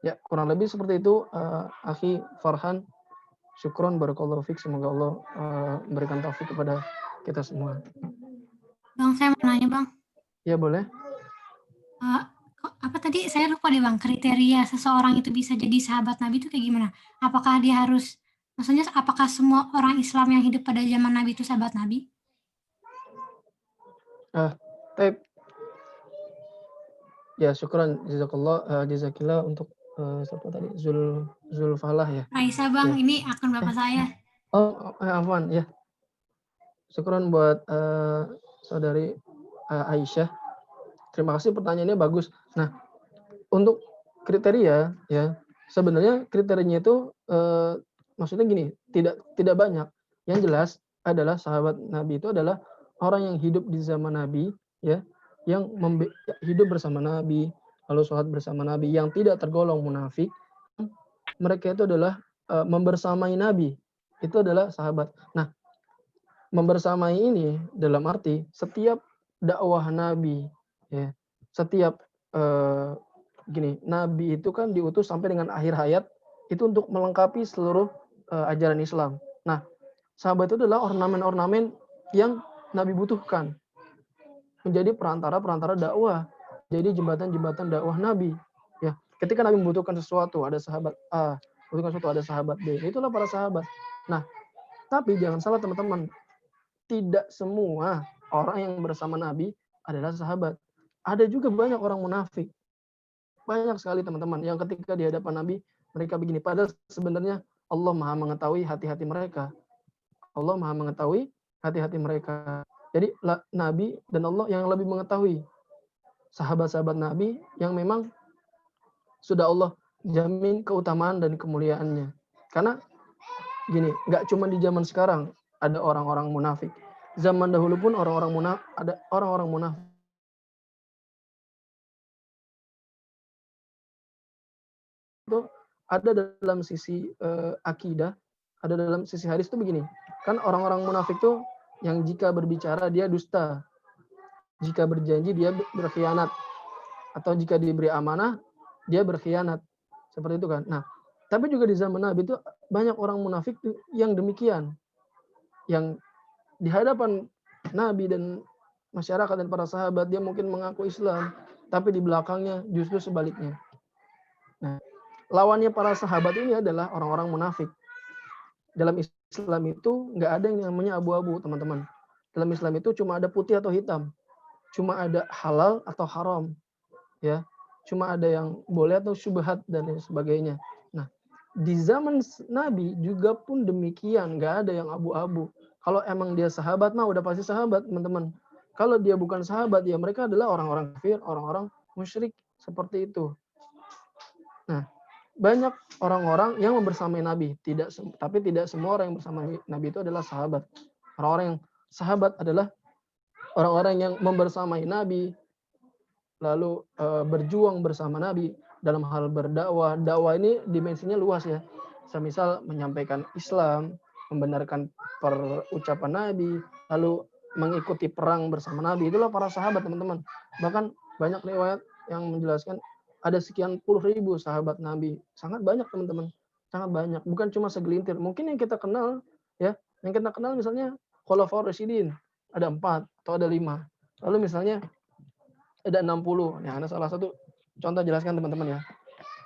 B: Ya, kurang lebih seperti itu Akhi Farhan. Syukron barakallahu fiik. Semoga Allah memberikan taufik kepada kita semua.
C: Bang, saya mau nanya Bang.
B: Ya, boleh.
C: Apa tadi saya lupa deh Bang, kriteria seseorang itu bisa jadi sahabat Nabi itu kayak gimana? Apakah dia harus, maksudnya apakah semua orang Islam yang hidup pada zaman Nabi itu sahabat Nabi?
B: Ya, syukran jazakillah untuk siapa tadi? Zulfalah ya.
C: Raisa Bang,
B: Ya.
C: ini akun bapak saya.
B: Oh, Afwan ya. Syukran buat saudari Aisyah. Terima kasih, pertanyaannya bagus. Nah, untuk kriteria ya, sebenarnya kriterianya itu maksudnya gini, tidak banyak. Yang jelas adalah sahabat Nabi itu adalah orang yang hidup di zaman Nabi ya, yang hidup bersama Nabi, lalu sholat bersama Nabi, yang tidak tergolong munafik. Mereka itu adalah membersamai Nabi. Itu adalah sahabat. Nah, membersamai ini dalam arti setiap dakwah Nabi ya, setiap gini, Nabi itu kan diutus sampai dengan akhir hayat itu untuk melengkapi seluruh ajaran Islam. Nah, sahabat itu adalah ornamen-ornamen yang Nabi butuhkan menjadi perantara dakwah, jadi jembatan-jembatan dakwah Nabi. Ya, ketika Nabi membutuhkan sesuatu, ada sahabat A, membutuhkan sesuatu, ada sahabat B. Itulah para sahabat. Nah, tapi jangan salah teman-teman, tidak semua orang yang bersama Nabi adalah sahabat. Ada juga banyak orang munafik. Banyak sekali teman-teman yang ketika di hadapan Nabi mereka begini. Padahal sebenarnya Allah Maha mengetahui hati-hati mereka. Allah Maha mengetahui hati-hati mereka. Jadi Nabi dan Allah yang lebih mengetahui sahabat-sahabat Nabi yang memang sudah Allah jamin keutamaan dan kemuliaannya. Karena gini, nggak cuma di zaman sekarang ada orang-orang munafik. Zaman dahulu pun ada orang-orang munafik. Itu ada dalam sisi akidah, ada dalam sisi hadis itu begini. Kan orang-orang munafik tuh yang jika berbicara dia dusta, jika berjanji dia berkhianat, atau jika diberi amanah dia berkhianat. Seperti itu kan. Nah, tapi juga di zaman Nabi itu banyak orang munafik yang demikian. Yang di hadapan Nabi dan masyarakat dan para sahabat dia mungkin mengaku Islam, tapi di belakangnya justru sebaliknya. Nah, lawannya para sahabat ini adalah orang-orang munafik. Dalam Islam itu nggak ada yang namanya abu-abu, teman-teman. Dalam Islam itu cuma ada putih atau hitam. Cuma ada halal atau haram. Ya. Cuma ada yang boleh atau syubhat dan lain sebagainya. Nah, di zaman Nabi juga pun demikian, nggak ada yang abu-abu. Kalau emang dia sahabat mah udah pasti sahabat, teman-teman. Kalau dia bukan sahabat, ya mereka adalah orang-orang kafir, orang-orang musyrik, seperti itu. Nah, banyak orang-orang yang membersamai Nabi, tapi tidak semua orang yang bersama Nabi itu adalah sahabat. Orang-orang yang sahabat adalah orang-orang yang membersamai Nabi, lalu berjuang bersama Nabi, dalam hal berdakwah. Dakwah ini dimensinya luas ya. Semisal menyampaikan Islam, membenarkan perucapan Nabi, lalu mengikuti perang bersama Nabi. Itulah para sahabat, teman-teman. Bahkan banyak riwayat yang menjelaskan ada sekian puluh ribu sahabat Nabi. Sangat banyak, teman-teman. Sangat banyak. Bukan cuma segelintir. Mungkin yang kita kenal, ya, yang kita kenal misalnya Khulafaur Rasyidin. Ada 4 atau ada 5. Lalu misalnya ada 60. Nah, Anda salah satu contoh jelaskan teman-teman ya.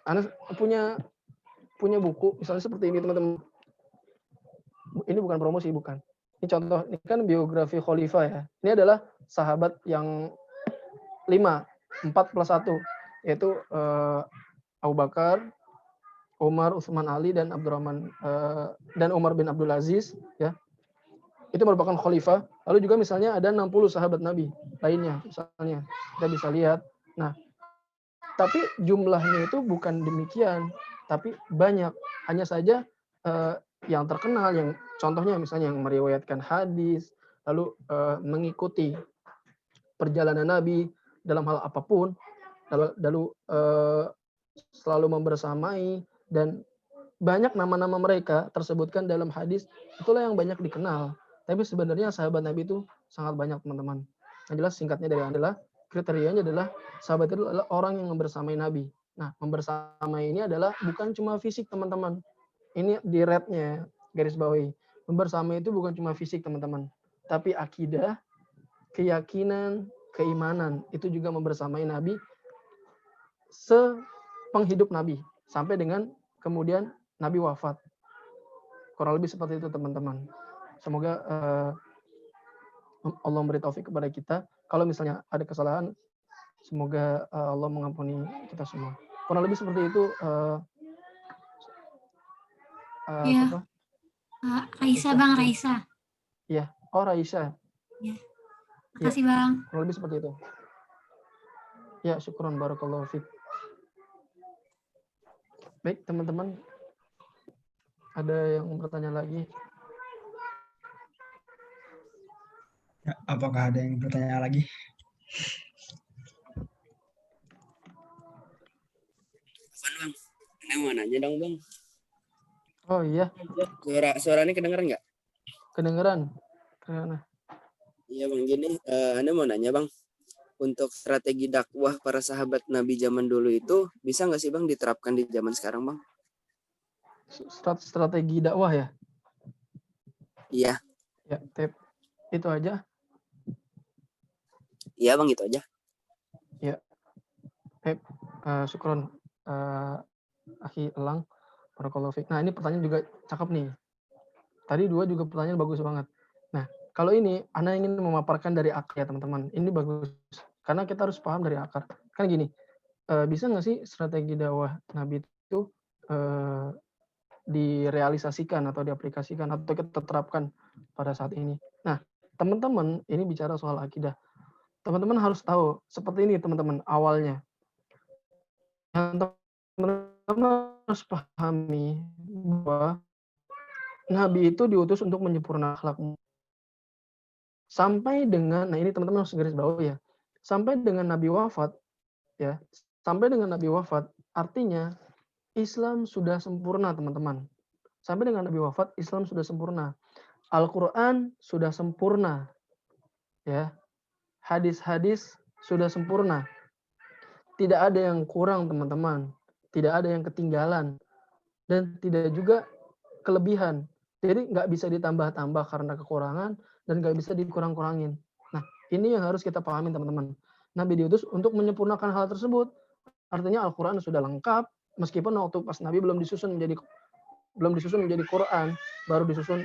B: Anda punya buku misalnya seperti ini, teman-teman. Ini bukan promosi, bukan. Ini contoh, ini kan biografi Khalifah ya. Ini adalah sahabat yang 5, 4 plus 1, yaitu Abu Bakar, Umar, Utsman, Ali, dan Abdurrahman dan Umar bin Abdul Aziz ya. Itu merupakan khalifah. Lalu juga misalnya ada 60 sahabat Nabi lainnya misalnya. Kita bisa lihat. Nah, tapi jumlahnya itu bukan demikian, tapi banyak. Hanya saja yang terkenal, yang contohnya misalnya yang meriwayatkan hadis, lalu mengikuti perjalanan Nabi dalam hal apapun, lalu selalu membersamai, dan banyak nama-nama mereka tersebutkan dalam hadis, itulah yang banyak dikenal. Tapi sebenarnya sahabat Nabi itu sangat banyak, teman-teman. Yang jelas singkatnya dari adalah kriterianya adalah sahabat itu adalah orang yang membersamai Nabi. Nah, membersamai ini adalah bukan cuma fisik, teman-teman. Ini di red-nya, garis bawahi. Membersamai itu bukan cuma fisik, teman-teman. Tapi akidah, keyakinan, keimanan, itu juga membersamai Nabi sepenghidup Nabi. Sampai dengan kemudian Nabi wafat. Kurang lebih seperti itu, teman-teman. Semoga Allah memberi taufik kepada kita. Kalau misalnya ada kesalahan, semoga Allah mengampuni kita semua. Kurang lebih seperti itu.
C: Iya. Raisa, Bang, Raisa.
B: Iya. Oh, Raisa.
C: Ya. Makasih, Bang.
B: Kurang lebih seperti itu. Ya, syukron, barakallahu fiik. Baik, teman-teman. Ada yang bertanya lagi?
A: Ya, apakah ada yang bertanya lagi?
E: Bang, ini mau nanya dong, Bang.
B: Oh iya.
E: Suara ini kedengeran nggak?
B: Kedengeran.
E: Iya, Bang. Gini, Anda mau nanya, Bang. Untuk strategi dakwah para sahabat Nabi zaman dulu itu bisa nggak sih, Bang, diterapkan di zaman sekarang, Bang?
B: Strategi dakwah ya?
E: Iya.
B: Ya, itu aja.
E: Iya, Bang, itu aja.
B: Ya. Syukron. Akhi Elang. Barakallahu fiik. Nah, ini pertanyaan juga cakep nih. Tadi 2 juga pertanyaan bagus banget. Nah, kalau ini Anda ingin memaparkan dari akar ya, teman-teman. Ini bagus. Karena kita harus paham dari akar. Kan gini, bisa nggak sih strategi dakwah Nabi itu direalisasikan atau diaplikasikan atau kita terapkan pada saat ini? Nah, teman-teman, ini bicara soal akidah. Teman-teman harus tahu, seperti ini teman-teman, awalnya. Yang teman-teman harus pahami bahwa Nabi itu diutus untuk menyempurnakan akhlakmu. Sampai dengan, nah ini teman-teman harus garis bawah ya, sampai dengan Nabi wafat, ya, sampai dengan Nabi wafat, artinya Islam sudah sempurna, teman-teman. Sampai dengan Nabi wafat, Islam sudah sempurna. Al-Quran sudah sempurna, ya. Hadis-hadis sudah sempurna. Tidak ada yang kurang, teman-teman. Tidak ada yang ketinggalan. Dan tidak juga kelebihan. Jadi nggak bisa ditambah-tambah karena kekurangan, dan nggak bisa dikurang-kurangin. Nah, ini yang harus kita pahami, teman-teman. Nabi diutus untuk menyempurnakan hal tersebut. Artinya Al-Quran sudah lengkap, meskipun waktu pas Nabi belum disusun menjadi Quran, baru disusun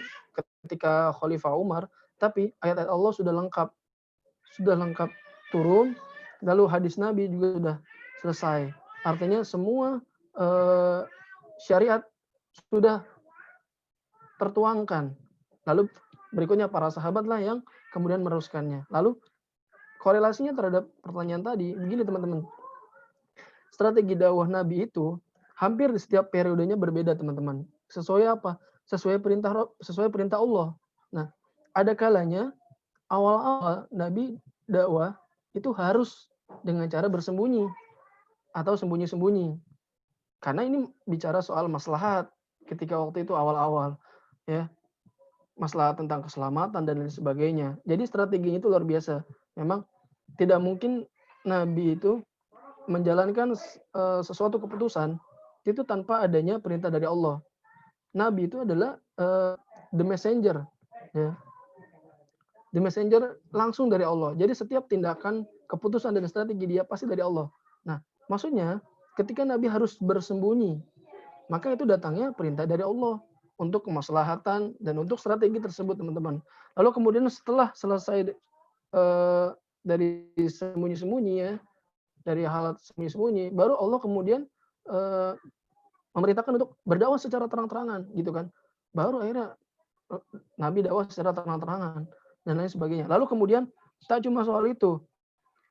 B: ketika Khalifah Umar, tapi ayat-ayat Allah sudah lengkap turun, lalu hadis Nabi juga sudah selesai. Artinya semua syariat sudah tertuangkan. Lalu berikutnya para sahabat lah yang kemudian meneruskannya. Lalu korelasinya terhadap pertanyaan tadi, begini teman-teman. Strategi dakwah Nabi itu hampir di setiap periodenya berbeda, teman-teman. Sesuai apa? Sesuai perintah Allah. Nah, ada kalanya awal-awal Nabi dakwah itu harus dengan cara bersembunyi. atau sembunyi-sembunyi. Karena ini bicara soal maslahat ketika waktu itu awal-awal, ya. Masalah tentang keselamatan dan lain sebagainya. Jadi strateginya itu luar biasa. Memang tidak mungkin Nabi itu menjalankan sesuatu keputusan itu tanpa adanya perintah dari Allah. Nabi itu adalah the messenger, ya. The messenger langsung dari Allah. Jadi setiap tindakan, keputusan dan strategi dia pasti dari Allah. Nah, maksudnya ketika Nabi harus bersembunyi, maka itu datangnya perintah dari Allah untuk kemaslahatan dan untuk strategi tersebut, teman-teman. Lalu kemudian setelah selesai dari sembunyi-sembunyi, ya, dari hal sembunyi-sembunyi, baru Allah kemudian memerintahkan untuk berdakwah secara terang-terangan, gitu kan. Baru akhirnya Nabi dakwah secara terang-terangan dan lain sebagainya. Lalu kemudian tak cuma soal itu,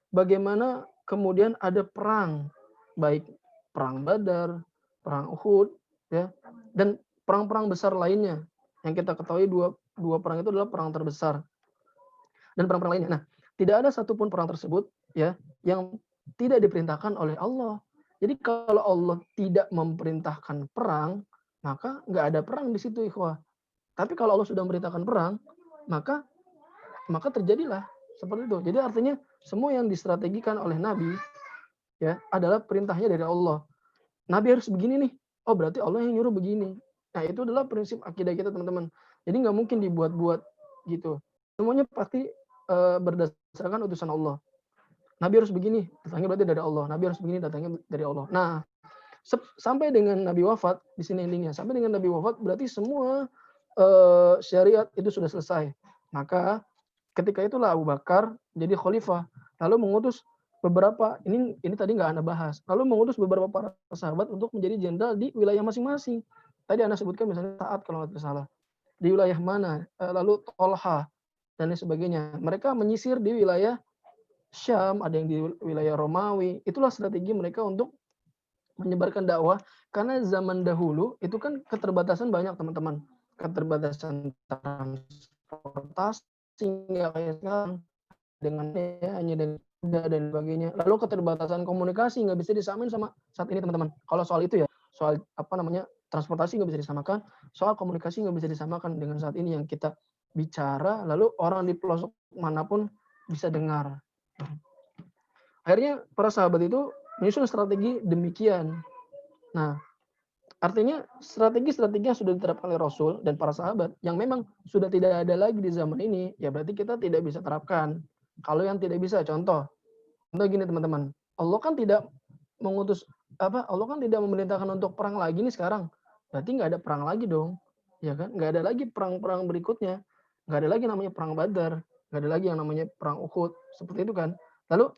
B: bagaimana kemudian ada perang, baik perang Badar, perang Uhud, ya, dan perang-perang besar lainnya. Yang kita ketahui dua perang itu adalah perang terbesar dan perang-perang lainnya. Nah, tidak ada satupun perang tersebut, ya, yang tidak diperintahkan oleh Allah. Jadi kalau Allah tidak memerintahkan perang, maka nggak ada perang di situ, ikhwah. Tapi kalau Allah sudah memerintahkan perang, maka terjadilah seperti itu. Jadi artinya semua yang distrategikan oleh Nabi, ya, adalah perintahnya dari Allah. Nabi harus begini nih. Oh, berarti Allah yang nyuruh begini. Nah, itu adalah prinsip akidah kita, teman-teman. Jadi nggak mungkin dibuat-buat gitu. Semuanya pasti berdasarkan utusan Allah. Nabi harus begini, datangnya berarti dari Allah. Nabi harus begini, datangnya dari Allah. Nah, sampai dengan Nabi wafat, di sini endingnya. Sampai dengan Nabi wafat, berarti semua syariat itu sudah selesai. Maka ketika itulah Abu Bakar jadi khalifah, lalu mengutus beberapa, ini tadi nggak Anda bahas, lalu mengutus beberapa para sahabat untuk menjadi jenderal di wilayah masing-masing. Tadi Anda sebutkan misalnya Sa'ad kalau nggak salah. Di wilayah mana? Lalu Tolha dan lain sebagainya. Mereka menyisir di wilayah Syam, ada yang di wilayah Romawi. Itulah strategi mereka untuk menyebarkan dakwah, karena zaman dahulu itu kan keterbatasan banyak, teman-teman. Keterbatasan transportasi nggak kayak sekarang dengan hanya dengan kuda dan sebagainya. Lalu keterbatasan komunikasi nggak bisa disamain sama saat ini, teman-teman. Kalau soal itu ya, soal transportasi nggak bisa disamakan, soal komunikasi nggak bisa disamakan dengan saat ini yang kita bicara, lalu orang di pelosok manapun bisa dengar. Akhirnya para sahabat itu menyusun strategi demikian. Nah, artinya strategi-strategi yang sudah diterapkan oleh Rasul dan para sahabat yang memang sudah tidak ada lagi di zaman ini, ya berarti kita tidak bisa terapkan. Kalau yang tidak bisa, contoh gini, teman-teman. Allah kan tidak mengutus Allah kan tidak memerintahkan untuk perang lagi nih sekarang. Berarti nggak ada perang lagi dong. Ya kan? Nggak ada lagi perang-perang berikutnya. Nggak ada lagi namanya perang Badar. Nggak ada lagi yang namanya perang Uhud. Seperti itu kan. Lalu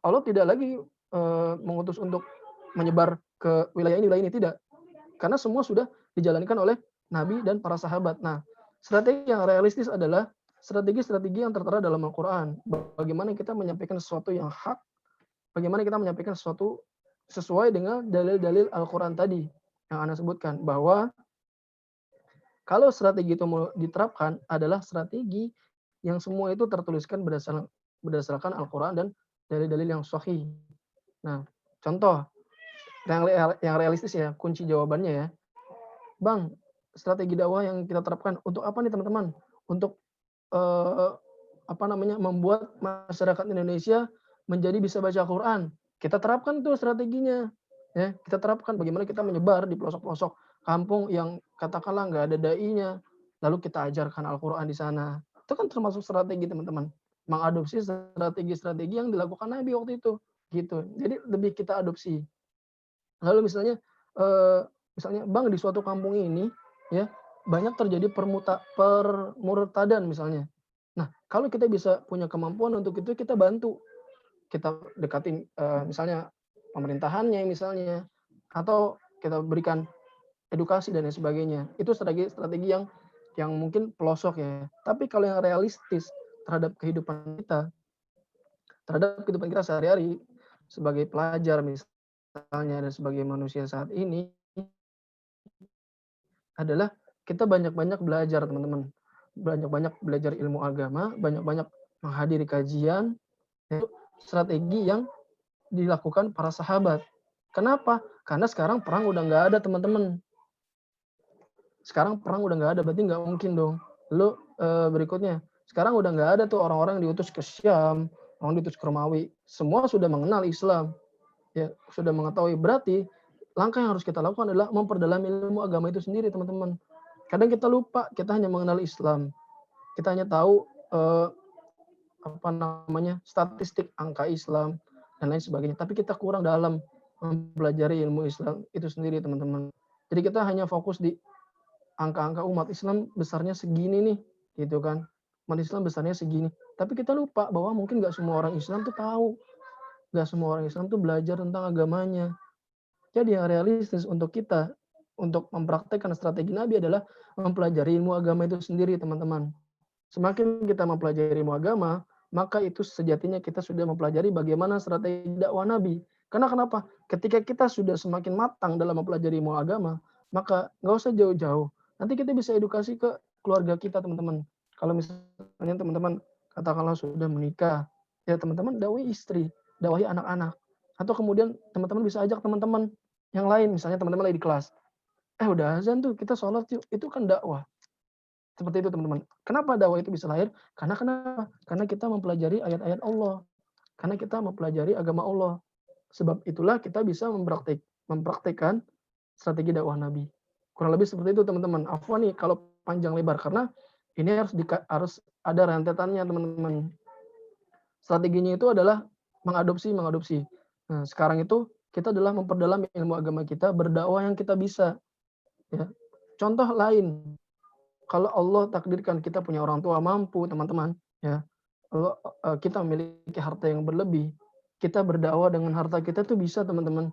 B: Allah tidak lagi mengutus untuk menyebar ke wilayah ini, tidak. Karena semua sudah dijalankan oleh Nabi dan para sahabat. Nah, strategi yang realistis adalah strategi-strategi yang tertera dalam Al-Quran. Bagaimana kita menyampaikan sesuatu yang hak, bagaimana kita menyampaikan sesuatu sesuai dengan dalil-dalil Al-Quran tadi yang Anda sebutkan, bahwa kalau strategi itu mau diterapkan adalah strategi yang semua itu tertuliskan berdasarkan Al-Quran dan dalil-dalil yang sahih. Nah, contoh yang realistis ya, kunci jawabannya ya. Bang, strategi dakwah yang kita terapkan untuk apa nih, teman-teman? Untuk membuat masyarakat Indonesia menjadi bisa baca Quran. Kita terapkan tuh strateginya. Ya, kita terapkan bagaimana kita menyebar di pelosok-pelosok kampung yang katakanlah nggak ada dai-nya, lalu kita ajarkan Al-Quran di sana. Itu kan termasuk strategi, teman-teman. Mengadopsi strategi-strategi yang dilakukan Nabi waktu itu, gitu. Jadi lebih kita adopsi. Lalu misalnya Bang, di suatu kampung ini ya banyak terjadi permurtadan misalnya. Nah, kalau kita bisa punya kemampuan untuk itu, kita bantu. Kita dekatin misalnya pemerintahannya misalnya, atau kita berikan edukasi dan lain sebagainya. Itu strategi yang mungkin pelosok ya. Tapi kalau yang realistis terhadap kehidupan kita sehari-hari sebagai pelajar misalnya dan sebagai manusia saat ini, adalah kita banyak-banyak belajar, teman-teman. Banyak-banyak belajar ilmu agama, banyak-banyak menghadiri kajian. Itu strategi yang dilakukan para sahabat. Kenapa? Karena sekarang perang udah nggak ada, teman-teman. Sekarang perang udah nggak ada, berarti nggak mungkin dong. Lalu berikutnya, sekarang udah nggak ada tuh orang-orang yang diutus ke Syam, orang diutus ke Romawi. Semua sudah mengenal Islam, ya sudah mengetahui. Berarti langkah yang harus kita lakukan adalah memperdalam ilmu agama itu sendiri, teman-teman. Kadang kita lupa, kita hanya mengenal Islam. Kita hanya tahu statistik angka Islam dan lain sebagainya. Tapi kita kurang dalam mempelajari ilmu Islam itu sendiri, teman-teman. Jadi kita hanya fokus di angka-angka umat Islam besarnya segini nih, gitu kan. Umat Islam besarnya segini. Tapi kita lupa bahwa mungkin nggak semua orang Islam tuh tahu. Nggak semua orang Islam tuh belajar tentang agamanya. Jadi yang realistis untuk kita, untuk mempraktekkan strategi Nabi adalah mempelajari ilmu agama itu sendiri, teman-teman. Semakin kita mempelajari ilmu agama, maka itu sejatinya kita sudah mempelajari bagaimana strategi dakwah Nabi. Karena kenapa? Ketika kita sudah semakin matang dalam mempelajari ilmu agama, maka nggak usah jauh-jauh. Nanti kita bisa edukasi ke keluarga kita, teman-teman. Kalau misalnya teman-teman katakanlah sudah menikah, ya teman-teman dakwahi istri, dakwahi anak-anak. Atau kemudian teman-teman bisa ajak teman-teman yang lain, misalnya teman-teman lagi di kelas. Udah azan tuh, kita sholat yuk. Itu kan dakwah. Seperti itu, teman-teman. Kenapa dakwah itu bisa lahir? Kenapa? Karena kita mempelajari ayat-ayat Allah. Karena kita mempelajari agama Allah. Sebab itulah kita bisa mempraktikkan strategi dakwah Nabi. Kurang lebih seperti itu, teman-teman. Afwan nih kalau panjang lebar, karena ini harus ada rentetannya, teman-teman. Strateginya itu adalah mengadopsi. Nah, sekarang itu kita adalah memperdalam ilmu agama kita, berdakwah yang kita bisa. Ya. Contoh lain, kalau Allah takdirkan kita punya orang tua mampu, teman-teman, ya, kalau kita memiliki harta yang berlebih, kita berdakwah dengan harta kita tuh bisa, teman-teman.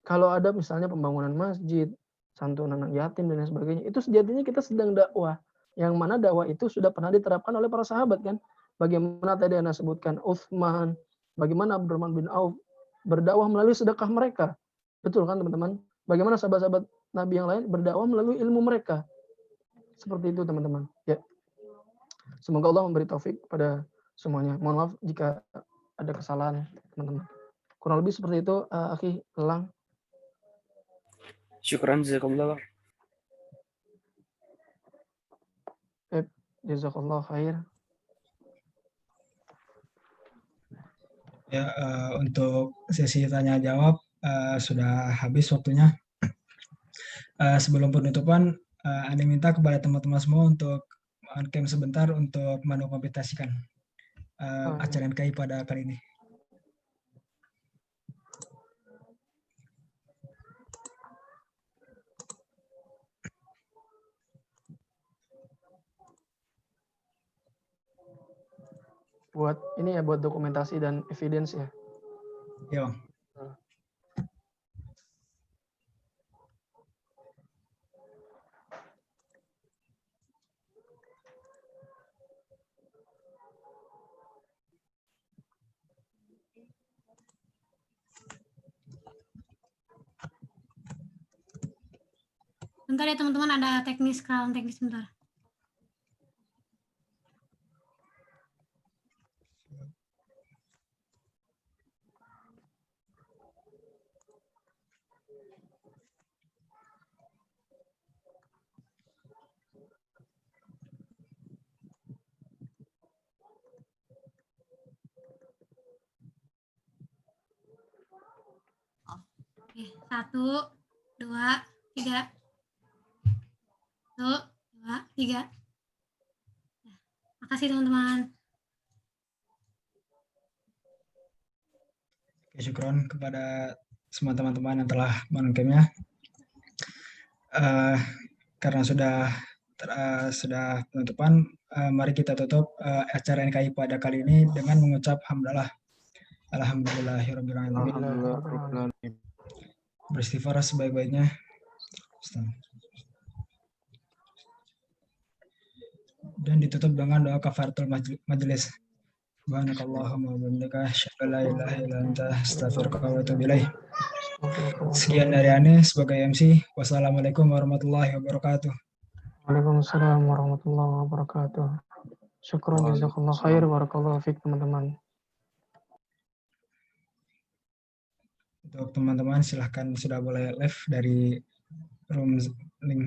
B: Kalau ada misalnya pembangunan masjid, santunan anak yatim dan lain sebagainya, itu sejatinya kita sedang dakwah. Yang mana dakwah itu sudah pernah diterapkan oleh para sahabat, kan? Bagaimana tadi Anda sebutkan Utsman, bagaimana Abdurrahman bin Auf berdakwah melalui sedekah mereka. Betul kan, teman-teman? Bagaimana sahabat-sahabat Nabi yang lain berdakwah melalui ilmu mereka. Seperti itu, teman-teman. Ya. Semoga Allah memberi taufik pada semuanya. Mohon maaf jika ada kesalahan, teman-teman. Kurang lebih seperti itu, Akhi Elang.
E: Syukran jazakumullah.
B: Jazakallah khair.
A: Ya, untuk sesi tanya jawab sudah habis waktunya. Sebelum penutupan, Anda minta kepada teman-teman semua untuk on-cam sebentar untuk mendokumentasikan acara NKI pada kali ini.
B: Buat ini ya, buat dokumentasi dan evidence ya.
A: Ya, Bang.
C: Bentar ya teman-teman, ada kesalahan teknis bentar. Oke, 1, 2, 3. 1, 2, 3. Makasih teman-teman.
A: Oke, syukron kepada semua teman-teman yang telah men-on-camnya. Karena sudah penutupan, mari kita tutup acara NKI pada kali ini dengan mengucap hamdalah. Alhamdulillahirabbil alamin. Beristighfar sebaik-baiknya. Dan ditutup dengan doa kafaratul majelis. Subhanakallahumma wa bihamdika asyhadu an la ilaha illa anta astaghfiruka wa atubu ilaik. Sekian dari Ane sebagai MC. Wassalamualaikum warahmatullahi wabarakatuh.
B: Waalaikumsalam warahmatullahi wabarakatuh. Syukran jazakallah khair, barakallahu fiik, teman-teman.
A: Untuk teman-teman silahkan sudah boleh live dari room link